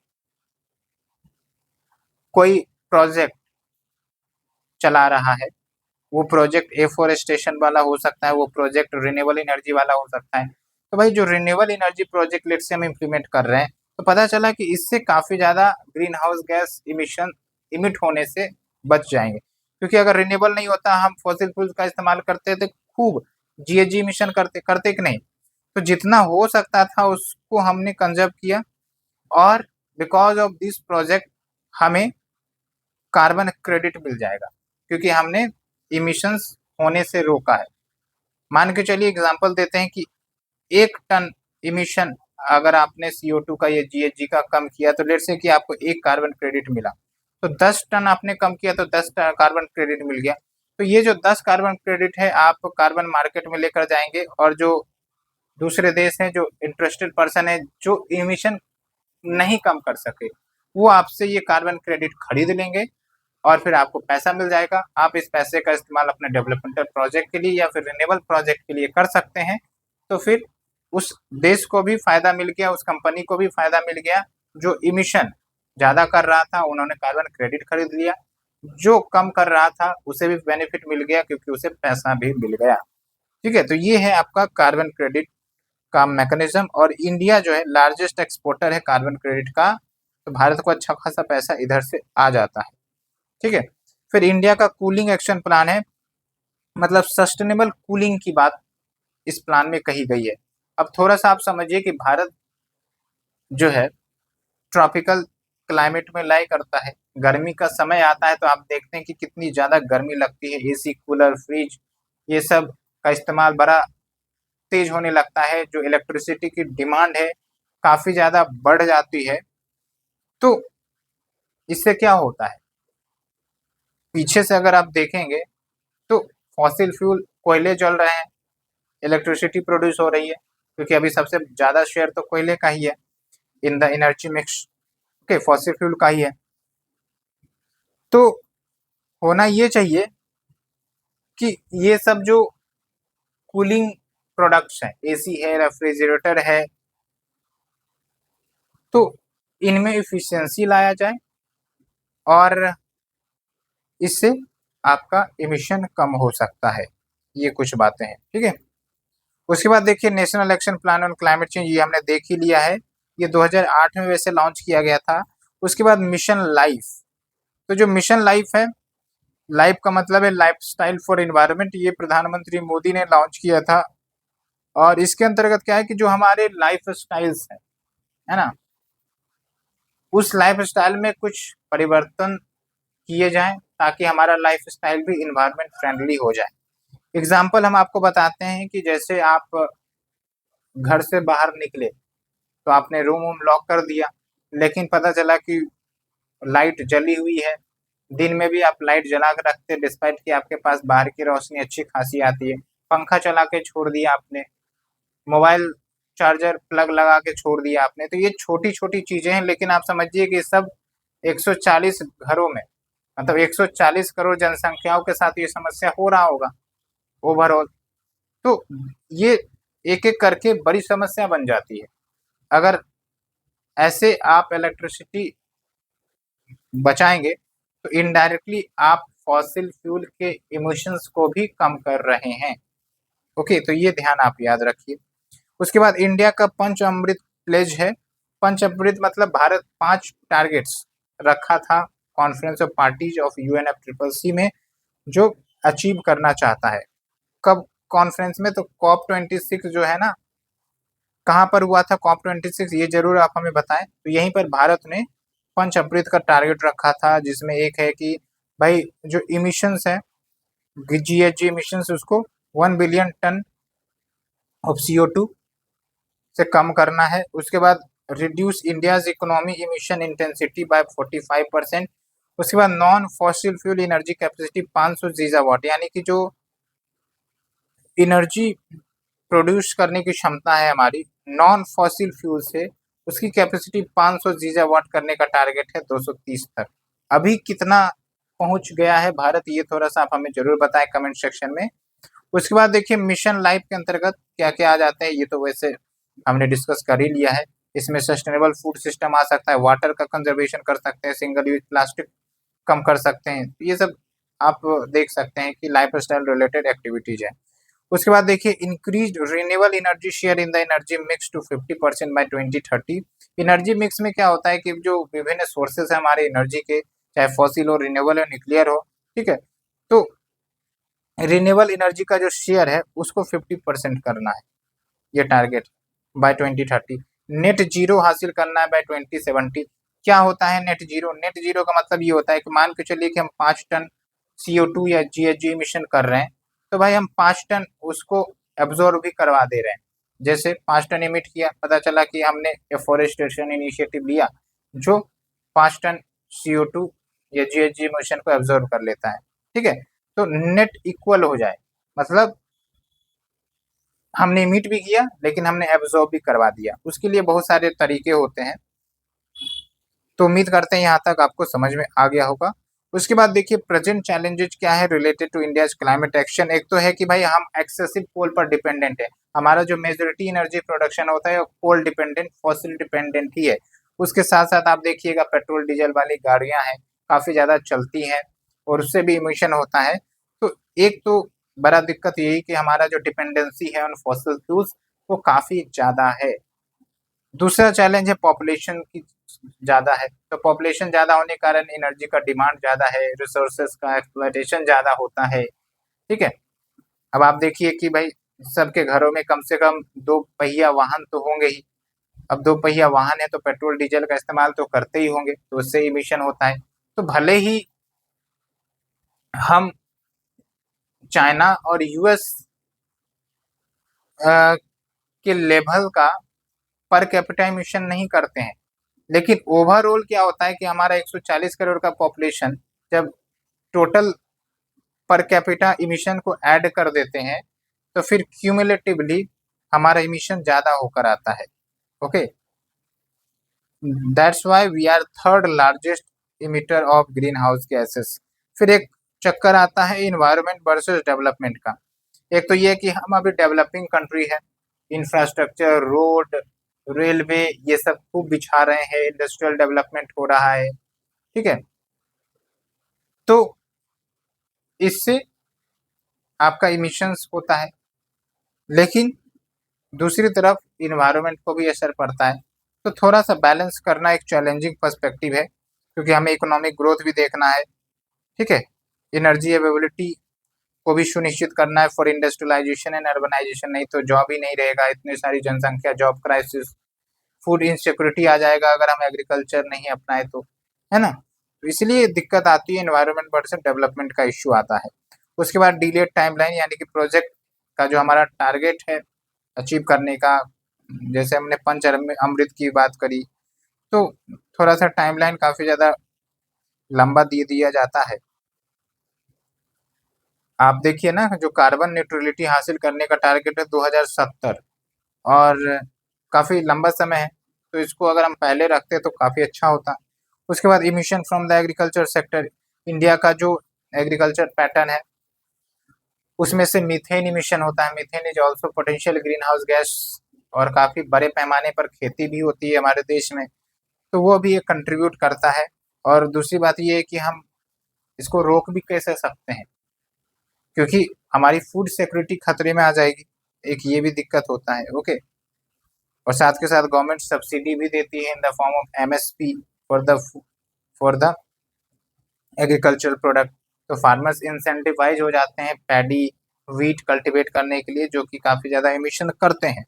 कोई प्रोजेक्ट चला रहा है, वो प्रोजेक्ट एफोरेस्टेशन वाला हो सकता है, वो प्रोजेक्ट रिन्यूएबल एनर्जी वाला हो सकता है। तो भाई जो रिन्यूएबल एनर्जी प्रोजेक्ट लेट से हम इम्प्लीमेंट कर रहे हैं, तो पता चला कि इससे काफी ज्यादा green house gas emission emit होने से बच जाएंगे। क्योंकि अगर रिन्यूएबल नहीं होता, हम फॉसिल फ्यूल्स का इस्तेमाल करते थे खूब, GHG इमिशन करते करते कि नहीं। तो जितना हो सकता था उसको हमने कंजर्व किया, और बिकॉज ऑफ दिस प्रोजेक्ट हमें कार्बन क्रेडिट मिल जाएगा, क्योंकि हमने इमिशंस होने से रोका है। मान के चलिए एग्जांपल देते हैं कि 1 टन इमिशन अगर आपने CO2 का या GHG का कम किया तो लेट्स से कि आपको 1 कार्बन क्रेडिट मिला, तो 10 टन आपने कम किया तो 10 कार्बन क्रेडिट मिल गया। तो ये जो 10 कार्बन क्रेडिट है आप कार्बन मार्केट में लेकर जाएंगे और जो दूसरे देश हैं, जो इंटरेस्टेड पर्सन है जो इमिशन नहीं कम कर सके, वो आपसे ये कार्बन क्रेडिट खरीद लेंगे और फिर आपको पैसा मिल जाएगा। आप इस पैसे का इस्तेमाल अपने डेवलपमेंटल प्रोजेक्ट के लिए या फिर रिन्यूएबल प्रोजेक्ट के लिए कर सकते हैं। तो फिर उस देश को भी फायदा मिल गया, उस कंपनी को भी फायदा मिल गया। जो इमिशन ज्यादा कर रहा था उन्होंने कार्बन क्रेडिट खरीद लिया, जो कम कर रहा था उसे भी बेनिफिट मिल गया क्योंकि उसे पैसा भी मिल गया। ठीक है, तो ये है आपका कार्बन क्रेडिट का मैकेनिज्म। और इंडिया जो है लार्जेस्ट एक्सपोर्टर है कार्बन क्रेडिट का, तो भारत को अच्छा खासा पैसा इधर से आ जाता है। ठीक है, फिर इंडिया का कूलिंग एक्शन प्लान है, मतलब सस्टेनेबल कूलिंग की बात इस प्लान में कही गई है। अब थोड़ा सा आप समझिए कि भारत जो है ट्रॉपिकल क्लाइमेट में लाई करता है। गर्मी का समय आता है तो आप देखते हैं कि कितनी ज्यादा गर्मी लगती है, AC कूलर फ्रिज ये सब का इस्तेमाल बड़ा तेज होने लगता है, जो इलेक्ट्रिसिटी की डिमांड है काफी ज्यादा बढ़ जाती है। तो इससे क्या होता है, पीछे से अगर आप देखेंगे तो फॉसिल फ्यूल कोयले जल रहे हैं, इलेक्ट्रिसिटी प्रोड्यूस हो रही है क्योंकि अभी सबसे ज्यादा शेयर तो कोयले का ही है इन the energy mix. Okay, fossil fuel का ही है। तो होना ये चाहिए कि ये सब जो कूलिंग प्रोडक्ट्स हैं, AC है, रेफ्रिजरेटर है, तो इनमें इफिशियंसी लाया जाए और इससे आपका इमिशन कम हो सकता है। ये कुछ बातें हैं। ठीक है, उसके बाद देखिए national action plan on climate change, ये हमने देख ही लिया है, ये 2008 में वैसे लॉन्च किया गया था। उसके बाद मिशन लाइफ, तो जो मिशन लाइफ है, लाइफ का मतलब है लाइफस्टाइल फॉर एनवायरनमेंट, ये प्रधानमंत्री मोदी ने लॉन्च किया था। और इसके अंतर्गत क्या है कि जो हमारे लाइफ स्टाइल्स है ना, उस लाइफ स्टाइल में कुछ परिवर्तन किए जाएं ताकि हमारा लाइफ स्टाइल भी इन्वायरमेंट फ्रेंडली हो जाए। एग्जाम्पल हम आपको बताते हैं कि जैसे आप घर से बाहर निकले तो आपने रूम वूम लॉक कर दिया, लेकिन पता चला कि लाइट जली हुई है। दिन में भी आप लाइट जला कर रखते डिस्पाइट कि आपके पास बाहर की रोशनी अच्छी खासी आती है, पंखा चला के छोड़ दिया आपने, मोबाइल चार्जर प्लग लगा के छोड़ दिया आपने। तो ये छोटी छोटी चीजें हैं, लेकिन आप समझिए कि सब 140 घरों में, मतलब 140 करोड़ जनसंख्याओं के साथ ये समस्या हो रहा होगा ओवरऑल। तो ये एक एक करके बड़ी समस्या बन जाती है। अगर ऐसे आप इलेक्ट्रिसिटी बचाएंगे तो इनडायरेक्टली आप फॉसिल फ्यूल के इमिशंस को भी कम कर रहे हैं। ओके, तो ये ध्यान आप याद रखिए। उसके बाद इंडिया का पंच अमृत प्लेज है। पंच अमृत मतलब भारत 5 टारगेट्स रखा था conference of parties of UNFCCC में, जो अचीव करना चाहता है। कब कॉन्फ्रेंस में, तो COP26 जो है ना, कहाँ पर हुआ था COP26, ये जरूर आप हमें बताएं। तो यहीं पर भारत ने पंच अमृत का टारगेट रखा था, जिसमें एक है कि भाई जो इमिशंस है, GHG इमिशंस, उसको 1 बिलियन टन ऑफ CO2 से कम करना है। उसके बाद reduce India's economy emission intensity bye 45%। उसके बाद non fossil fuel energy capacity 500 gigawatt, यानी कि जो एनर्जी प्रोड्यूस करने की क्षमता है हमारी नॉन फॉसिल फ्यूल से, उसकी कैपेसिटी 500 गीगावाट करने का टारगेट है 230 तक। अभी कितना पहुंच गया है भारत, ये थोड़ा सा आप हमें जरूर बताएं कमेंट सेक्शन में। उसके बाद देखिए मिशन लाइफ के अंतर्गत क्या क्या आ जाते हैं, ये तो वैसे हमने डिस्कस कर ही लिया है। इसमें सस्टेनेबल फूड सिस्टम आ सकता है, वाटर का कंजर्वेशन कर सकते हैं, सिंगल यूज प्लास्टिक कम कर सकते हैं। तो ये सब आप देख सकते हैं कि लाइफ स्टाइल रिलेटेड एक्टिविटीज है। उसके बाद देखिए increase renewable energy share in the energy mix to 50% by 2030। Energy mix में क्या होता है कि जो विभिन्न सोर्सेस है हमारे एनर्जी के, चाहे फॉसिल हो, रिन्यूएबल हो, न्यूक्लियर हो, ठीक है, तो रिन्यूएबल एनर्जी का जो शेयर है उसको 50% करना है, ये टारगेट बाय 2030। नेट जीरो हासिल करना है बाय 2070। क्या होता है नेट जीरो? नेट जीरो का मतलब ये होता है कि मान के चलिए कि हम 5 टन CO2 या GHG इमिशन कर रहे हैं, तो भाई हम 5 टन उसको एब्जॉर्ब भी करवा दे रहे हैं। जैसे 5 टन इमिट किया, पता चला कि हमने एफोरेस्टेशन इनिशिएटिव लिया जो 5 टन CO2 या GHG इमिशन को एब्जॉर्ब कर लेता है। ठीक है, तो नेट इक्वल हो जाए, मतलब हमने इमिट भी किया लेकिन हमने एब्जॉर्ब भी करवा दिया। उसके लिए बहुत सारे तरीके होते हैं। तो उम्मीद करते हैं यहाँ तक आपको समझ में आ गया होगा। उसके बाद देखिए प्रेजेंट चैलेंजेस क्या है related to India's climate action. एक तो है कि भाई हम एक्सेसिव कोल पर डिपेंडेंट है, हमारा जो मेजोरिटी एनर्जी प्रोडक्शन होता है वो कोल डिपेंडेंट, फॉसिल डिपेंडेंट ही है। उसके साथ साथ आप देखिएगा पेट्रोल डीजल वाली गाड़ियां हैं काफी ज्यादा चलती हैं और उससे भी इमिशन होता है। तो एक तो बड़ा दिक्कत यही कि हमारा जो डिपेंडेंसी है उन फॉसिल फ्यूल्स वो काफी ज्यादा है। दूसरा चैलेंज है पॉपुलेशन की ज्यादा है, तो पॉपुलेशन ज्यादा होने के कारण एनर्जी का डिमांड ज्यादा है, रिसोर्सेज का एक्सप्लॉयटेशन ज्यादा होता है। ठीक है, अब आप देखिए कि भाई सबके घरों में कम से कम 2 पहिया वाहन तो होंगे ही। अब 2 पहिया वाहन है तो पेट्रोल डीजल का इस्तेमाल तो करते ही होंगे, तो उससे इमिशन होता है। तो भले ही हम चाइना और US के लेवल का पर कैपिटा इमिशन नहीं करते हैं, लेकिन ओवरऑल क्या होता है कि हमारा 140 करोड़ का पॉपुलेशन जब टोटल पर कैपिटा इमिशन को ऐड कर देते हैं तो फिर क्यूमुलेटिवली हमारा इमिशन ज्यादा होकर आता है। Okay, that's why we are third largest emitter of green house gases. फिर एक चक्कर आता है इन्वायरमेंट वर्सेस डेवलपमेंट का। एक तो ये कि हम अभी डेवलपिंग कंट्री है, इंफ्रास्ट्रक्चर, रोड, रेलवे ये सब खूब बिछा रहे हैं, इंडस्ट्रियल डेवलपमेंट हो रहा है। ठीक है, तो इससे आपका इमिशंस होता है, लेकिन दूसरी तरफ इन्वायरमेंट को भी असर पड़ता है। तो थोड़ा सा बैलेंस करना एक चैलेंजिंग पर्सपेक्टिव है, क्योंकि हमें इकोनॉमिक ग्रोथ भी देखना है। ठीक है, एनर्जी अवेलेबिलिटी को भी सुनिश्चित करना है फॉर इंडस्ट्रियलाइजेशन एंड अर्बनाइजेशन, नहीं तो जॉब ही नहीं रहेगा। इतनी सारी जनसंख्या, जॉब क्राइसिस, फूड इनसिक्योरिटी आ जाएगा अगर हम एग्रीकल्चर नहीं अपनाए तो, है ना। तो इसलिए दिक्कत आती है, इन्वायरमेंट वर्सेस डेवलपमेंट का इश्यू आता है। उसके बाद डिलेड टाइमलाइन, यानी कि प्रोजेक्ट का जो हमारा टारगेट है अचीव करने का, जैसे हमने पंच अमृत की बात करी, तो थोड़ा सा टाइमलाइन काफी ज्यादा लंबा दे दिया जाता है। आप देखिए ना, जो कार्बन न्यूट्रलिटी हासिल करने का टारगेट है 2070, और काफी लंबा समय है, तो इसको अगर हम पहले रखते तो काफी अच्छा होता। उसके बाद emission from the agriculture sector, India का जो एग्रीकल्चर पैटर्न है उसमें से मीथेन इमिशन होता है। Methane is also potential green house gas, और काफी बड़े पैमाने पर खेती भी होती है हमारे देश में, तो वो भी एक कंट्रीब्यूट करता है। और दूसरी बात ये है कि हम इसको रोक भी कैसे सकते हैं, क्योंकि हमारी फूड सिक्योरिटी खतरे में आ जाएगी, एक ये भी दिक्कत होता है। ओके, और साथ के साथ गवर्नमेंट सब्सिडी भी देती है in the form of MSP for the agricultural product. तो फार्मर्स इंसेंटिवाइज हो जाते हैं पैडी, वीट कल्टीवेट करने के लिए, जो कि काफी ज्यादा एमिशन करते हैं।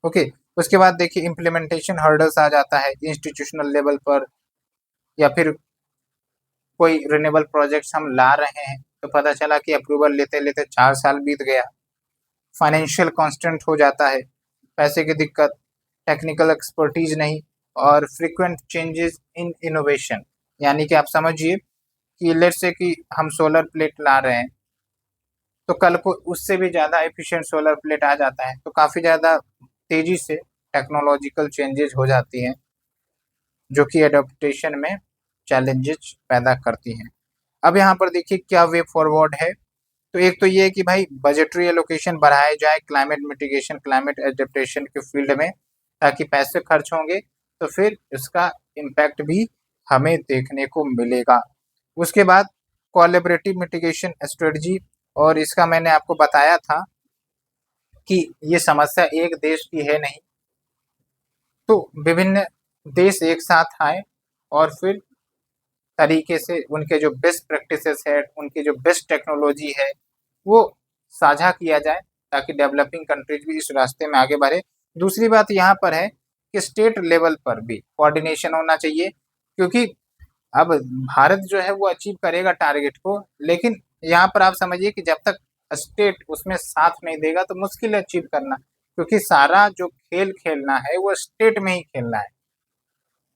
ओके, उसके बाद देखिए इम्प्लीमेंटेशन हर्डल्स आ जाता है इंस्टीट्यूशनल लेवल पर, या फिर कोई रिन्यूएबल प्रोजेक्ट्स हम ला रहे हैं तो पता चला कि अप्रूवल लेते लेते 4 साल बीत गया। फाइनेंशियल कांस्टेंट हो जाता है, पैसे की दिक्कत, टेक्निकल एक्सपर्टीज नहीं, और फ्रीक्वेंट चेंजेस इन इनोवेशन। यानी कि आप समझिए कि लेट्स से कि हम सोलर प्लेट ला रहे हैं, तो कल को उससे भी ज़्यादा एफिशिएंट सोलर प्लेट आ जाता है, तो काफ़ी ज़्यादा तेज़ी से टेक्नोलॉजिकल चेंजेस हो जाती हैं, जो कि एडॉप्टेशन में चैलेंजेस पैदा करती हैं। अब यहाँ पर देखिए क्या वे फॉरवर्ड है। तो एक तो ये है कि भाई बजटरी एलोकेशन बढ़ाए जाए क्लाइमेट मिटिगेशन, क्लाइमेट एडेप्टेशन के फील्ड में, ताकि पैसे खर्च होंगे तो फिर इसका इम्पैक्ट भी हमें देखने को मिलेगा। उसके बाद कोलैबोरेटिव मिटिगेशन स्ट्रेटजी, और इसका मैंने आपको बताया था कि ये समस्या एक देश की है नहीं, तो विभिन्न देश एक साथ आए और फिर तरीके से उनके जो बेस्ट प्रैक्टिसेस है, उनकी जो बेस्ट टेक्नोलॉजी है वो साझा किया जाए, ताकि डेवलपिंग कंट्रीज भी इस रास्ते में आगे बढ़े। दूसरी बात यहाँ पर है कि स्टेट लेवल पर भी कोऑर्डिनेशन होना चाहिए, क्योंकि अब भारत जो है वो अचीव करेगा टारगेट को, लेकिन यहाँ पर आप समझिए कि जब तक स्टेट उसमें साथ नहीं देगा तो मुश्किल है अचीव करना, क्योंकि सारा जो खेल खेलना है वो स्टेट में ही खेलना है।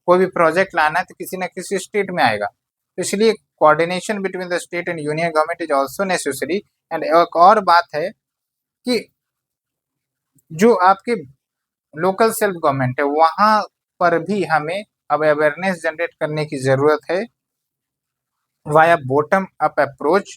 कोई भी प्रोजेक्ट लाना है तो किसी ना किसी स्टेट में आएगा, तो इसलिए coordination between the state and union government is also necessary. And एक और बात है कि जो आपके लोकल सेल्फ गवर्नमेंट है वहां पर भी हमें अब अवेयरनेस जनरेट करने की जरूरत है वाया बॉटम अप अप्रोच,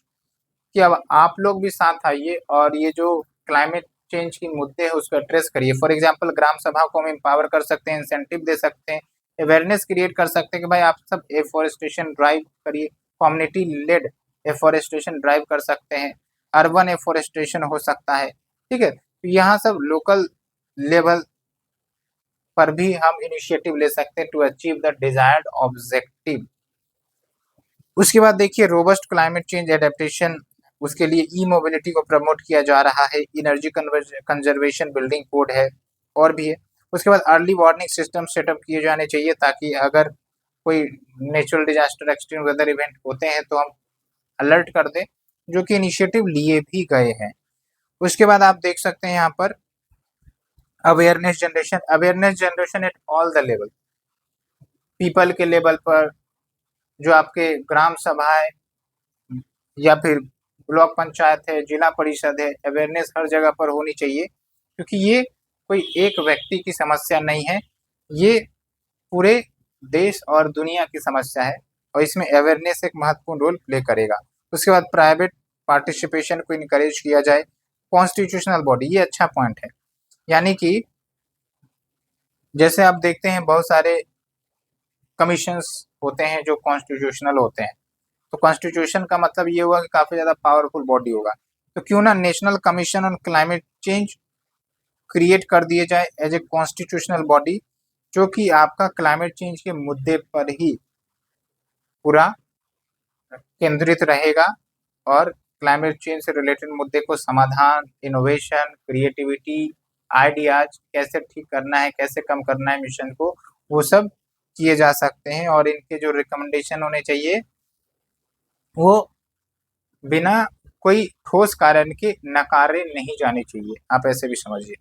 कि अब आप लोग भी साथ आइए और ये जो क्लाइमेट चेंज की मुद्दे है उसको एड्रेस करिए। फॉर एग्जांपल ग्राम सभा को हम एम्पावर कर सकते हैं, इंसेंटिव दे सकते हैं, अवेयरनेस क्रिएट कर सकते हैं कि भाई आप सब एफॉरेस्टेशन ड्राइव करिए, कम्युनिटी लेड एफॉरेस्टेशन ड्राइव कर सकते हैं, अर्बन एफॉरेस्टेशन हो सकता है। ठीक है, तो यहाँ सब लोकल लेवल पर भी हम इनिशिएटिव ले सकते हैं to achieve the desired objective. उसके बाद देखिए रोबस्ट क्लाइमेट चेंज एडेप्टेशन, उसके लिए ई मोबिलिटी को प्रमोट किया जा रहा है, एनर्जी कंजर्वेशन बिल्डिंग कोड है और भी है। उसके बाद अर्ली वार्निंग सिस्टम सेटअप किए जाने चाहिए ताकि अगर कोई natural disaster extreme weather event होते हैं तो हम अलर्ट कर दें, जो कि इनिशिएटिव लिए भी गए हैं। उसके बाद आप देख सकते हैं यहाँ पर awareness generation at all the level, people के लेवल पर, जो आपके ग्राम सभा है या फिर ब्लॉक पंचायत है, जिला परिषद है, अवेयरनेस हर जगह पर होनी चाहिए, क्योंकि ये कोई एक व्यक्ति की समस्या नहीं है, ये पूरे देश और दुनिया की समस्या है और इसमें अवेयरनेस एक महत्वपूर्ण रोल प्ले करेगा। उसके बाद प्राइवेट पार्टिसिपेशन को इनकरेज किया जाए, कॉन्स्टिट्यूशनल बॉडी, ये अच्छा पॉइंट है। यानी कि जैसे आप देखते हैं बहुत सारे कमीशंस होते हैं जो कॉन्स्टिट्यूशनल होते हैं, तो कॉन्स्टिट्यूशन का मतलब ये हुआ कि काफी ज्यादा पावरफुल बॉडी होगा, तो क्यों ना national commission on climate change create कर दिए जाए एज ए कॉन्स्टिट्यूशनल बॉडी, जो कि आपका क्लाइमेट चेंज के मुद्दे पर ही पूरा केंद्रित रहेगा और क्लाइमेट चेंज से रिलेटेड मुद्दे को समाधान, इनोवेशन, क्रिएटिविटी, आइडियाज कैसे ठीक करना है, कैसे कम करना है मिशन को, वो सब किए जा सकते हैं और इनके जो रिकमेंडेशन होने चाहिए वो बिना कोई ठोस कारण के नकारे नहीं जाने चाहिए, आप ऐसे भी समझिए।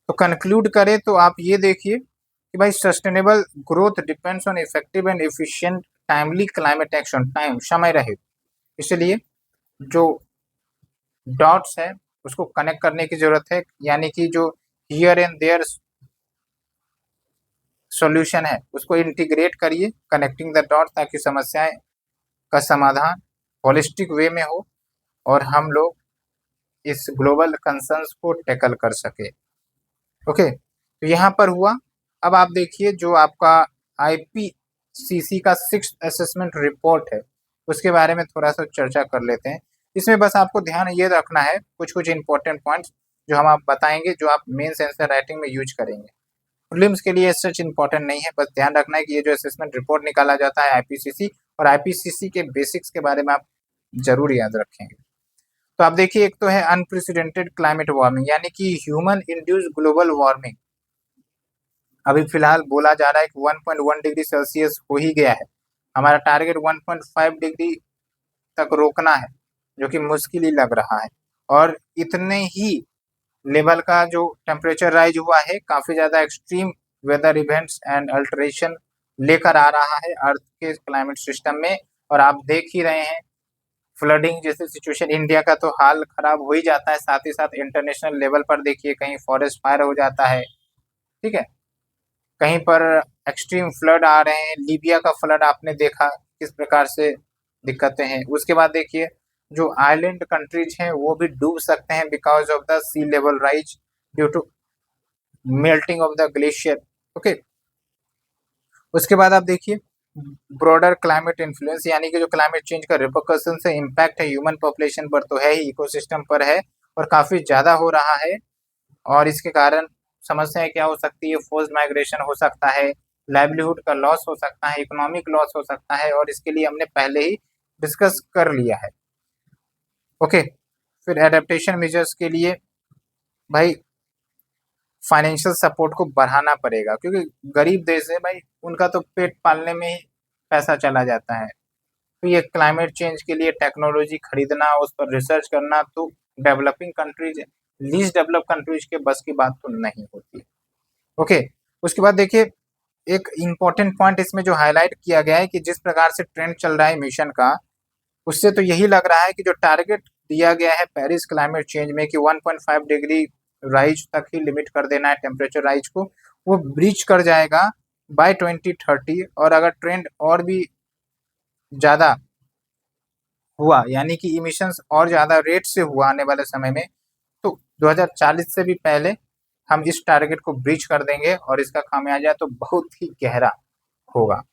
तो कंक्लूड करें तो आप ये देखिए कि भाई sustainable growth depends on effective and efficient timely climate action, time समय रहे, इसलिए जो डॉट्स है उसको कनेक्ट करने की जरूरत है, यानी कि जो हियर एंड देयर सॉल्यूशन है उसको इंटीग्रेट करिए, कनेक्टिंग द डॉट, ताकि समस्याएं का समाधान होलिस्टिक वे में हो और हम लोग इस ग्लोबल कंसर्न्स को टैकल कर सके। ओके, तो यहाँ पर हुआ। अब आप देखिए जो आपका आईपीसीसी का 6th असेसमेंट रिपोर्ट है उसके बारे में थोड़ा सा चर्चा कर लेते हैं। इसमें बस आपको ध्यान ये रखना है कुछ कुछ इंपॉर्टेंट पॉइंट्स जो हम आप बताएंगे, जो आप मेंस आंसर राइटिंग में यूज करेंगे। प्रीलिम्स के लिए सच इंपॉर्टेंट नहीं है, बस ध्यान रखना है कि ये जो असेसमेंट रिपोर्ट निकाला जाता है आईपीसीसी, और आईपीसीसी के बेसिक्स के बारे में आप जरूर याद रखेंगे। तो आप देखिए एक तो है अनप्रेसिडेंटेड क्लाइमेट वार्मिंग, यानी कि ह्यूमन इंड्यूस ग्लोबल वार्मिंग। अभी फिलहाल बोला जा रहा है कि 1.1 डिग्री सेल्सियस हो ही गया है, हमारा टारगेट 1.5 डिग्री तक रोकना है, जो कि मुश्किल ही लग रहा है। और इतने ही लेवल का जो टेम्परेचर राइज हुआ है, काफी ज्यादा extreme weather events and alteration लेकर आ रहा है अर्थ के क्लाइमेट सिस्टम में। और आप देख ही रहे हैं फ्लडिंग जैसे सिचुएशन, इंडिया का तो हाल खराब हो ही जाता है, साथ ही साथ इंटरनेशनल लेवल पर देखिए कहीं फॉरेस्ट फायर हो जाता है, ठीक है, कहीं पर एक्सट्रीम फ्लड आ रहे हैं, लीबिया का फ्लड आपने देखा किस प्रकार से दिक्कतें हैं। उसके बाद देखिए जो आइलैंड कंट्रीज हैं वो भी डूब सकते हैं because of the sea level rise due to melting of the glacier. Okay, उसके बाद आप देखिए ब्रॉडर क्लाइमेट इन्फ्लुएंस, यानी कि जो क्लाइमेट चेंज का रिपरकशन से इम्पैक्ट है ह्यूमन पॉपुलेशन पर तो है ही, इकोसिस्टम पर है और काफी ज्यादा हो रहा है। और इसके कारण समस्याएं क्या हो सकती है, फोर्स्ड माइग्रेशन हो सकता है, लाइवलीहुड का लॉस हो सकता है, इकोनॉमिक लॉस हो सकता है, और इसके लिए हमने पहले ही डिस्कस कर लिया है। ओके, फिर एडेप्टेशन मेजर्स के लिए भाई फाइनेंशियल सपोर्ट को बढ़ाना पड़ेगा, क्योंकि गरीब देश है भाई, उनका तो पेट पालने में ही पैसा चला जाता है। तो ये क्लाइमेट चेंज के लिए टेक्नोलॉजी खरीदना, उस पर रिसर्च करना तो developing countries, least develop countries के बस की बात तो नहीं होती। ओके, उसके बाद देखिए एक इम्पोर्टेंट पॉइंट इसमें जो हाईलाइट किया गया है कि जिस प्रकार से ट्रेंड चल रहा है मिशन का, उससे तो यही लग रहा है कि जो टारगेट दिया गया है पेरिस क्लाइमेट चेंज में कि 1.5 डिग्री राइज तक ही लिमिट कर देना है टेम्परेचर राइज को, वो ब्रीच कर जाएगा बाय 2030। और अगर ट्रेंड और भी ज़्यादा हुआ, यानी कि इमिशंस और ज़्यादा रेट से हुआ आने वाले समय में, तो 2040 से भी पहले हम इस टारगेट को ब्रीच कर देंगे और इसका खामियाजा तो बहुत ही गहरा होगा।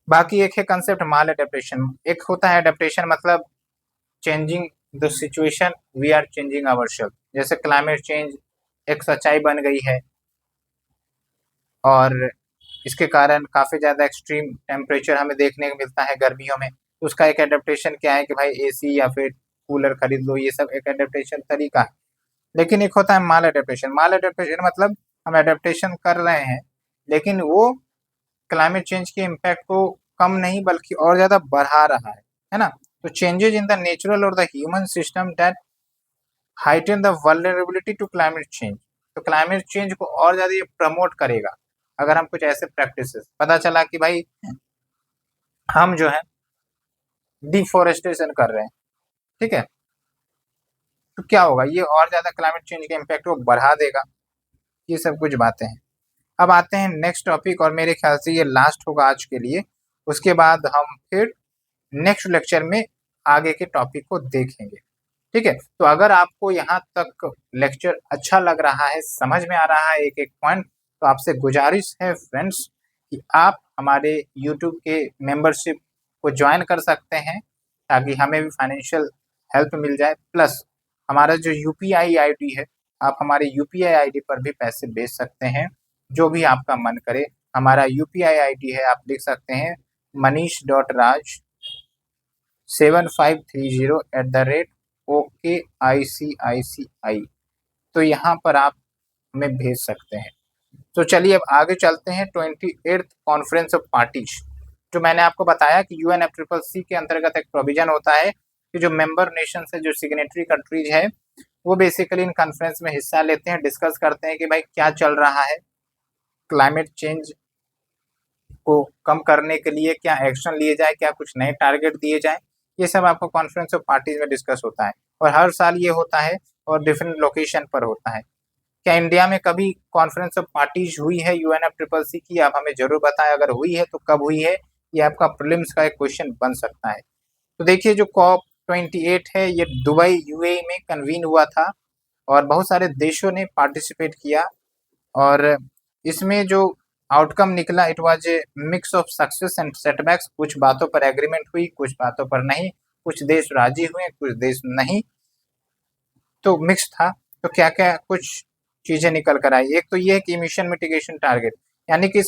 बाकी एक है कंसेप्ट माल एडेप्टेशन। एक होता है एडेप्टेशन मतलब changing the situation, we are changing ourselves. जैसे क्लाइमेट चेंज एक सच्चाई बन गई है और इसके कारण काफ़ी ज़्यादा एक्सट्रीम टेम्परेचर हमें देखने को मिलता है गर्मियों में। तो उसका एक एडेप्टेशन क्या है कि भाई एसी या फिर कूलर खरीद लो, ये सब एक एडेप्टेशन तरीका है। लेकिन एक होता है माल एडेप्टेशन। माल एडेप्टेशन मतलब हम एडेप्टेशन कर रहे हैं लेकिन वो क्लाइमेट चेंज के इम्पैक्ट को कम नहीं बल्कि और ज़्यादा बढ़ा रहा है ना। तो चेंजेज इन द नेचुरल और the human system that heighten the vulnerability to climate change. तो क्लाइमेट चेंज को और ज़्यादा ये प्रमोट करेगा अगर हम कुछ ऐसे प्रैक्टिसेस, पता चला कि भाई हम जो है डिफोरेस्टेशन कर रहे हैं, ठीक है, तो क्या होगा, ये और ज़्यादा क्लाइमेट चेंज के इम्पैक्ट को बढ़ा देगा। ये सब कुछ बातें हैं। अब आते हैं नेक्स्ट टॉपिक और मेरे ख्याल से ये लास्ट होगा आज के लिए। उसके बाद हम फिर नेक्स्ट लेक्चर में आगे के टॉपिक को देखेंगे, ठीक है। तो अगर आपको यहाँ तक लेक्चर अच्छा लग रहा है, समझ में आ रहा है एक एक पॉइंट, तो आपसे गुजारिश है फ्रेंड्स कि आप हमारे यूट्यूब के मेंबरशिप को ज्वाइन कर सकते हैं ताकि हमें भी फाइनेंशियल हेल्प मिल जाए। प्लस हमारा जो यूपीआई आईडी है, आप हमारे यूपीआई आईडी पर भी पैसे भेज सकते हैं, जो भी आपका मन करे। हमारा यूपीआई आईडी है, आप लिख सकते हैं manish.raj7530@OKICICI। तो यहाँ पर आप हमें भेज सकते हैं। तो चलिए अब आगे चलते हैं 28th कॉन्फ्रेंस ऑफ पार्टीज। जो मैंने आपको बताया कि UNFCCC के अंतर्गत एक प्रोविजन होता है कि जो मेंबर नेशन है, जो सिग्नेटरी कंट्रीज है, वो बेसिकली इन कॉन्फ्रेंस में हिस्सा लेते हैं, डिस्कस करते हैं कि भाई क्या चल रहा है, क्लाइमेट चेंज को कम करने के लिए क्या एक्शन लिए जाए, क्या कुछ नए टारगेट दिए जाए। ये सब आपको कॉन्फ्रेंस ऑफ पार्टीज में डिस्कस होता है और हर साल ये होता है और डिफरेंट लोकेशन पर होता है। क्या इंडिया में कभी कॉन्फ्रेंस ऑफ पार्टीज हुई है UNFCCC की? आप हमें जरूर बताएं, अगर हुई है तो कब हुई है, ये आपका प्रीलिम्स का एक क्वेश्चन बन सकता है। तो देखिए जो COP28 है ये दुबई UAE में कन्वीन हुआ था और बहुत सारे देशों ने पार्टिसिपेट किया और इसमें जो आउटकम निकला, it was a mix of success and setbacks. कुछ बातों पर एग्रीमेंट हुई, कुछ बातों पर नहीं, कुछ देश राजी हुए, कुछ देश नहीं, तो मिक्स था। तो क्या क्या कुछ चीजें निकल कर आई, एक तो ये है कि इमिशन मिटिगेशन टारगेट, यानी कि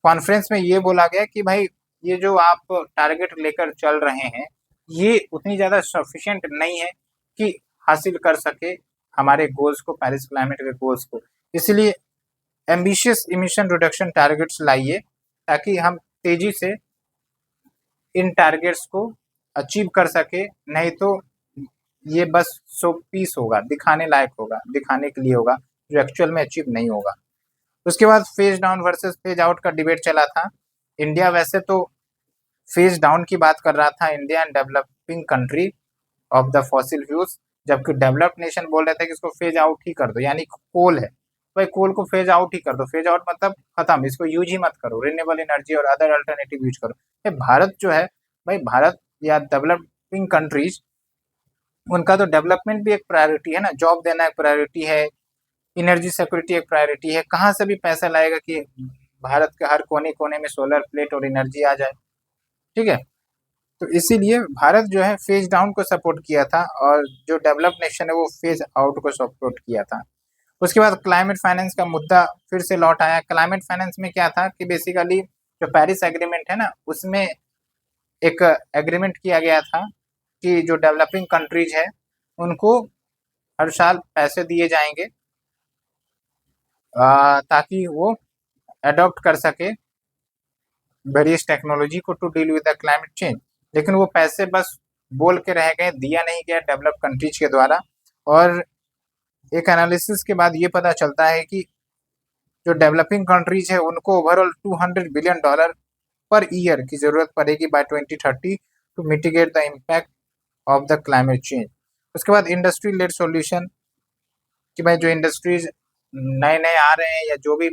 कॉन्फ्रेंस में ये बोला गया कि भाई ये जो आप टारगेट लेकर चल रहे हैं ये उतनी ज़्यादा सफिशिएंट नहीं है कि हासिल कर सके हमारे गोल्स को, पेरिस क्लाइमेट के गोल्स को। इसलिए एम्बिशियस इमिशन रिडक्शन टारगेट्स लाइए ताकि हम तेजी से इन टारगेट्स को अचीव कर सके, नहीं तो ये बस शो पीस होगा, दिखाने लायक होगा, दिखाने के लिए होगा, जो एक्चुअल में अचीव नहीं होगा। उसके बाद phase down versus phase out का डिबेट चला था। इंडिया वैसे तो फेज डाउन की बात कर रहा था, India and developing country of the fossil fuels, जबकि डेवलप्ड नेशन बोल रहे थे कि इसको फेज आउट ही कर दो, यानी कोल है भाई कोल को फेज आउट ही कर दो। फेज आउट मतलब खत्म, इसको यूज ही मत करो, रिन्यूएबल एनर्जी और अदर अल्टरनेटिव यूज करो। ये भारत जो है भाई, भारत या डेवलपिंग कंट्रीज, उनका तो डेवलपमेंट भी एक प्रायोरिटी है ना, जॉब देना एक प्रायोरिटी है, एनर्जी सिक्योरिटी एक प्रायोरिटी है। कहाँ से भी पैसा लाएगा कि भारत के हर कोने कोने में सोलर प्लेट और एनर्जी आ जाए, ठीक है। तो इसीलिए भारत जो है फेज डाउन को सपोर्ट किया था और जो डेवलप नेशन है वो फेज आउट को सपोर्ट किया था। उसके बाद क्लाइमेट फाइनेंस का मुद्दा फिर से लौट आया। क्लाइमेट फाइनेंस में क्या था कि बेसिकली जो पेरिस एग्रीमेंट है ना, उसमें एक एग्रीमेंट किया गया था कि जो डेवलपिंग कंट्रीज है उनको हर साल पैसे दिए जाएंगे ताकि वो अडॉप्ट कर सके वेरियस टेक्नोलॉजी को to deal with the climate change. लेकिन वो पैसे बस बोल के रह गए, दिया नहीं गया डेवलप कंट्रीज के द्वारा। और एक एनालिसिस के बाद ये पता चलता है कि जो डेवलपिंग कंट्रीज है उनको ओवरऑल $200 बिलियन पर ईयर की जरूरत पड़ेगी by 2030 to mitigate the impact of the climate change. उसके बाद इंडस्ट्री लेड सॉल्यूशन, कि भाई जो इंडस्ट्रीज नए नए आ रहे हैं या जो भी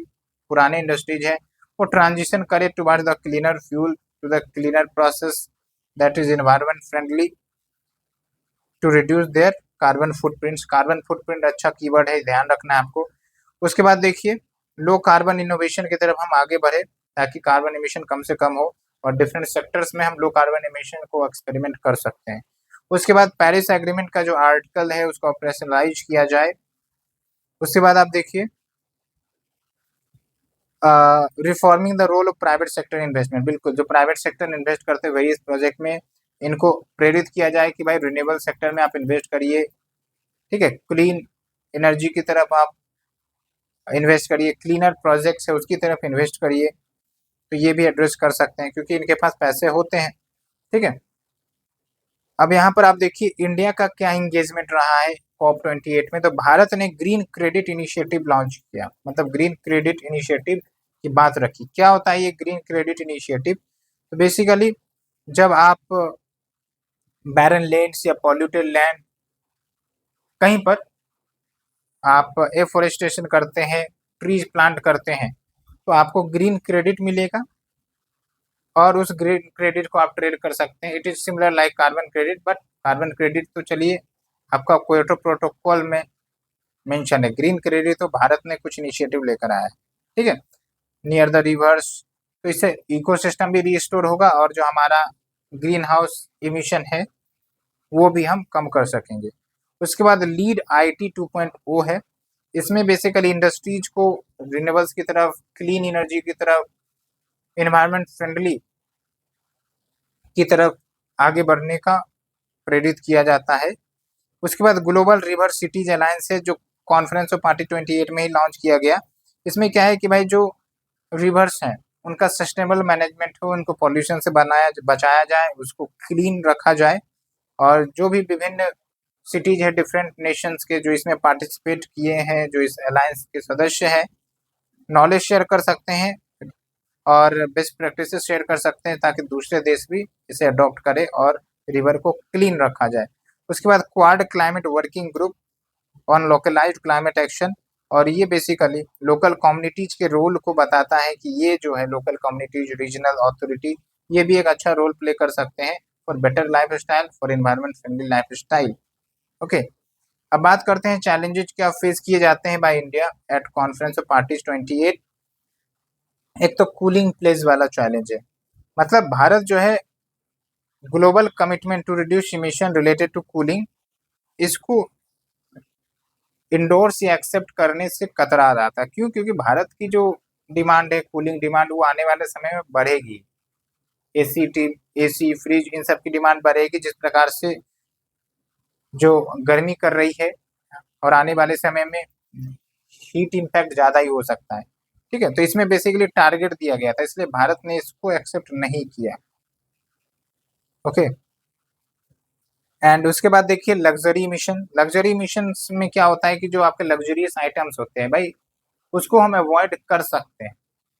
पुराने इंडस्ट्रीज है वो ट्रांजिशन करे towards the cleaner fuel, to the cleaner process that is environment friendly, to reduce their carbon footprints. Carbon footprint अच्छा कीवर्ड है, ध्यान रखना है आपको। उसके बाद देखिए लो कार्बन इनोवेशन की तरफ हम आगे बढ़े ताकि कार्बन एमिशन कम से कम हो और डिफरेंट सेक्टर्स में हम लो कार्बन एमिशन को एक्सपेरिमेंट कर सकते हैं। उसके बाद पेरिस एग्रीमेंट का जो आर्टिकल है उसको ऑपरेशनलाइज किया जाए। उसके बाद आप देखिए reforming the role of private sector investment. बिल्कुल, जो प्राइवेट सेक्टर इन्वेस्ट करते हैं वेरियस प्रोजेक्ट में इनको प्रेरित किया जाए कि भाई रिन्यूएबल सेक्टर में आप इन्वेस्ट करिए, ठीक है, क्लीन एनर्जी की तरफ आप इन्वेस्ट करिए, क्लीनर प्रोजेक्ट्स है उसकी तरफ इन्वेस्ट करिए। तो ये भी एड्रेस कर सकते हैं क्योंकि इनके पास पैसे होते हैं, ठीक है। अब यहाँ पर आप देखिए इंडिया का क्या इंगेजमेंट रहा है COP28 में। तो भारत ने ग्रीन क्रेडिट इनिशिएटिव लॉन्च किया, मतलब ग्रीन क्रेडिट इनिशिएटिव की बात रखी। क्या होता है ये ग्रीन क्रेडिट इनिशिएटिव? तो बेसिकली जब आप बैरन लैंड्स या पॉल्यूटेड लैंड कहीं पर आप एफोरेस्टेशन करते हैं, ट्रीज प्लांट करते हैं, तो आपको ग्रीन क्रेडिट मिलेगा और उस ग्रीन क्रेडिट को आप ट्रेड कर सकते हैं। It is similar like carbon credit, but carbon credit तो चलिए आपका क्योटो प्रोटोकॉल में मेंशन है, ग्रीन क्रेडिट तो भारत ने कुछ इनिशिएटिव लेकर आया है, ठीक है, नियर द रिवर्स। तो इससे इकोसिस्टम भी रिस्टोर होगा और जो हमारा ग्रीन हाउस इमिशन है वो भी हम कम कर सकेंगे। उसके बाद लीड IT 2.0 है। इसमें बेसिकली इंडस्ट्रीज को रिन्यूएबल्स की तरफ, क्लीन एनर्जी की तरफ, एनवायरमेंट फ्रेंडली की तरफ आगे बढ़ने का प्रेरित किया जाता है। उसके बाद ग्लोबल रिवर सिटीज अलायंस है जो कॉन्फ्रेंस ऑफ पार्टी 28 में ही लॉन्च किया गया। इसमें क्या है कि भाई जो रिवर्स हैं उनका सस्टेनेबल मैनेजमेंट हो, उनको पॉल्यूशन से बचाया जाए, उसको क्लीन रखा जाए। और जो भी विभिन्न सिटीज है डिफरेंट नेशंस के जो इसमें पार्टिसिपेट किए हैं, जो इस अलायंस के सदस्य हैं, नॉलेज शेयर कर सकते हैं और बेस्ट प्रैक्टिसेस शेयर कर सकते हैं ताकि दूसरे देश भी इसे अडॉप्ट करें और रिवर को क्लीन रखा जाए। उसके बाद Quad climate working group on localised climate action, और ये बेसिकली लोकल कम्युनिटीज के रोल को बताता है कि ये जो है लोकल कम्युनिटीज, रीजनल अथॉरिटी, ये भी एक अच्छा रोल प्ले कर सकते हैं for better life style, for environment friendly life style. Okay, अब बात करते हैं चैलेंजेस क्या फेस किए जाते हैं by India at conference of parties 28। एक तो कूलिंग प्लेस वाला चैलेंज है, मतलब भारत जो है global commitment to reduce emission related to cooling, इसको इंडोर्स या एक्सेप्ट करने से कतरा रहा था। क्यों? क्योंकि भारत की जो डिमांड है, कूलिंग डिमांड, वो आने वाले समय में बढ़ेगी। एसी फ्रिज इन सब की डिमांड बढ़ेगी जिस प्रकार से जो गर्मी कर रही है, और आने वाले समय में हीट इम्पैक्ट ज़्यादा ही हो सकता है, ठीक है। तो इसमें बेसिकली टारगेट दिया गया था, इसलिए भारत ने इसको एक्सेप्ट नहीं किया। ओके, एंड उसके बाद देखिए लग्जरी मिशन। लग्जरी मिशन में क्या होता है कि जो आपके लग्जरियस आइटम्स होते हैं भाई उसको हम अवॉइड कर सकते हैं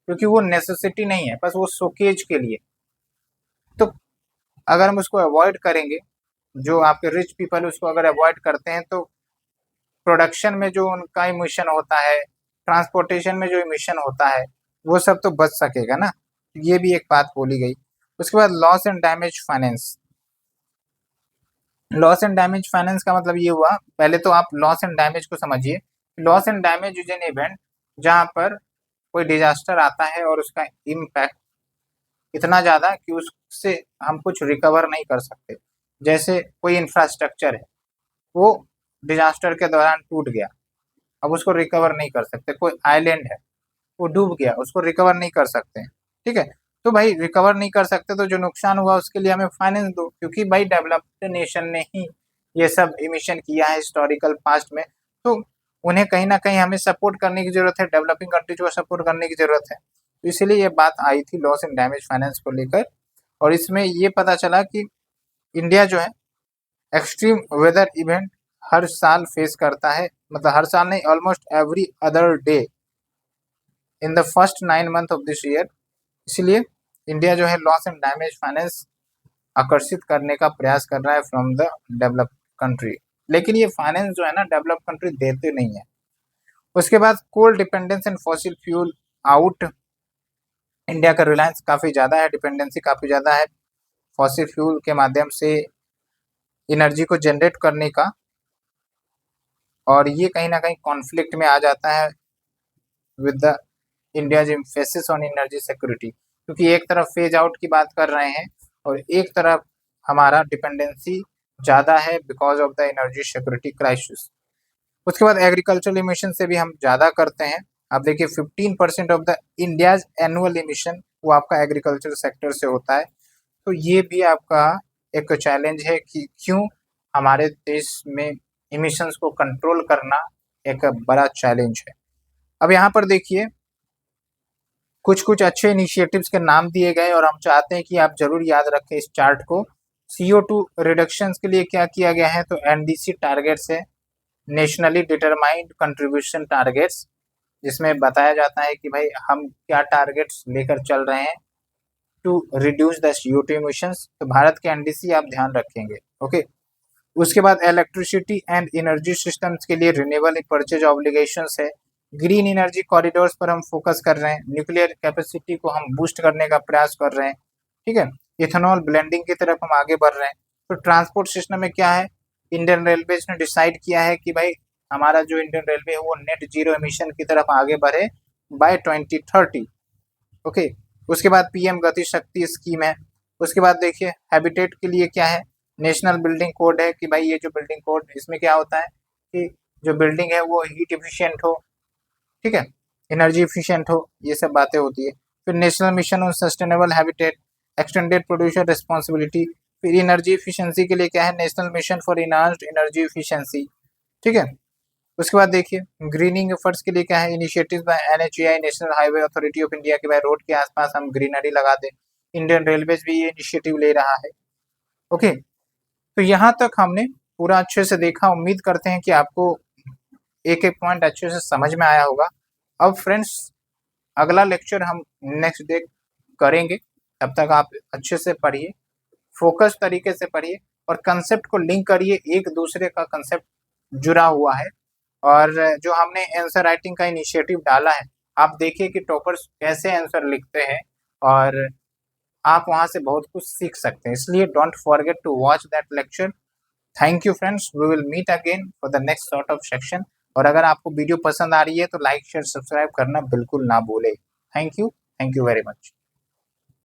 क्योंकि वो नेसेसिटी नहीं है, बस वो शोकेज के लिए। तो अगर हम उसको अवॉइड करेंगे, जो आपके रिच पीपल उसको अगर अवॉइड करते हैं, तो प्रोडक्शन में जो उनका इमिशन होता है, ट्रांसपोर्टेशन में जो इमिशन होता है, वो सब तो बच सकेगा ना। ये भी एक बात बोली गई। उसके बाद loss and damage finance. Loss and damage finance का मतलब ये हुआ, पहले तो आप लॉस एंड डैमेज को समझिए। Loss and damage is an event जहां पर कोई डिजास्टर आता है और उसका इम्पैक्ट इतना ज़्यादा कि उससे हम कुछ रिकवर नहीं कर सकते। जैसे कोई इंफ्रास्ट्रक्चर है, वो डिजास्टर के दौरान टूट गया, अब उसको रिकवर नहीं कर सकते। कोई आइलैंड है, वो डूब गया, उसको रिकवर नहीं कर सकते, ठीक है। तो भाई रिकवर नहीं कर सकते तो जो नुकसान हुआ उसके लिए हमें फाइनेंस दो, क्योंकि भाई डेवलप्ड नेशन ने ही ये सब इमिशन किया है हिस्टोरिकल पास्ट में, तो उन्हें कहीं ना कहीं हमें सपोर्ट करने की जरूरत है, डेवलपिंग कंट्रीज को सपोर्ट करने की जरूरत है। तो इसीलिए ये बात आई थी लॉस एंड डैमेज फाइनेंस को लेकर। और इसमें ये पता चला कि इंडिया जो है एक्सट्रीम वेदर इवेंट हर साल फेस करता है, मतलब हर साल नहीं, almost every other day in the first 9 month of this year. इसलिए इंडिया जो है लॉस एंड डैमेज फाइनेंस आकर्षित करने का प्रयास कर रहा है फ्रॉम द डेवलप कंट्री, लेकिन ये फाइनेंस जो है ना डेवलप कंट्री देते नहीं है। उसके बाद coal dependence and fossil fuel out, India का रिलायंस काफ़ी ज़्यादा है, डिपेंडेंसी काफ़ी ज़्यादा है फॉसिल फ्यूल के माध्यम से एनर्जी को जनरेट करने का, और ये कहीं ना कहीं कॉन्फ्लिक्ट में आ जाता है with the India's emphasis on energy security, क्योंकि एक तरफ फेज आउट की बात कर रहे हैं और एक तरफ हमारा डिपेंडेंसी ज़्यादा है because of the energy security crisis. उसके बाद एग्रीकल्चरल इमिशन से भी हम ज़्यादा करते हैं। आप देखिए 15% of the India's annual emission वो आपका एग्रीकल्चर सेक्टर से होता है। तो ये भी आपका एक चैलेंज है कि क्यों हमारे देश में इमिशंस को कंट्रोल करना एक बड़ा चैलेंज है। अब यहाँ पर देखिए कुछ कुछ अच्छे इनिशिएटिव्स के नाम दिए गए और हम चाहते हैं कि आप जरूर याद रखें इस चार्ट को। CO2 रिडक्शंस के लिए क्या किया गया है, तो NDC टारगेट्स है, नेशनली डिटरमाइंड कंट्रीब्यूशन टारगेट्स, जिसमें बताया जाता है कि भाई हम क्या टारगेट्स लेकर चल रहे हैं to reduce the CO2 emissions. तो भारत के NDC आप ध्यान रखेंगे, ओके। उसके बाद इलेक्ट्रिसिटी एंड एनर्जी सिस्टम्स के लिए रिन्यूएबल परचेज ऑब्लिगेशंस है, ग्रीन एनर्जी कॉरिडोर्स पर हम फोकस कर रहे हैं, न्यूक्लियर कैपेसिटी को हम बूस्ट करने का प्रयास कर रहे हैं, ठीक है। इथेनॉल ब्लेंडिंग की तरफ हम आगे बढ़ रहे हैं। तो ट्रांसपोर्ट सिस्टम में क्या है, इंडियन रेलवेज ने डिसाइड किया है कि भाई हमारा जो इंडियन रेलवे है वो नेट जीरो एमिशन की तरफ आगे बढ़े बाय 2030, ओके। उसके बाद PM गति शक्ति स्कीम है। उसके बाद देखिए हैबिटेट के लिए क्या है, नेशनल बिल्डिंग कोड है कि भाई ये जो बिल्डिंग कोड इसमें क्या होता है कि जो बिल्डिंग है वो हीट एफिशिएंट हो, ठीक है, एनर्जी एफिशिएंट हो, ये सब बातें होती है। फिर national mission on sustainable habitat, extended producer responsibility. फिर एनर्जी एफिशिएंसी के लिए क्या है, national mission for enhanced energy efficiency, ठीक है। उसके बाद देखिए ग्रीनिंग एफर्ट्स के लिए क्या है, initiative by NHAI national highway authority of India के भाई रोड के आसपास हम ग्रीनरी लगा दें। इंडियन रेलवेज भी ये इनिशिएटिव ले रहा है, ओके। तो यहाँ तक हमने पूरा अच्छे से देखा, उम्मीद करते हैं कि आपको एक एक पॉइंट अच्छे से समझ में आया होगा। अब फ्रेंड्स अगला लेक्चर हम नेक्स्ट डे करेंगे, तब तक आप अच्छे से पढ़िए, फोकस तरीके से पढ़िए और कंसेप्ट को लिंक करिए, एक दूसरे का कंसेप्ट जुड़ा हुआ है। और जो हमने आंसर राइटिंग का इनिशिएटिव डाला है, आप देखिए कि टॉपर्स कैसे आंसर लिखते हैं और आप वहां से बहुत कुछ सीख सकते हैं, इसलिए don't forget to watch that lecture. Thank you friends, we will meet again for the next sort of section. और अगर आपको वीडियो पसंद आ रही है तो लाइक शेयर सब्सक्राइब करना बिल्कुल ना भूले। Thank you very much.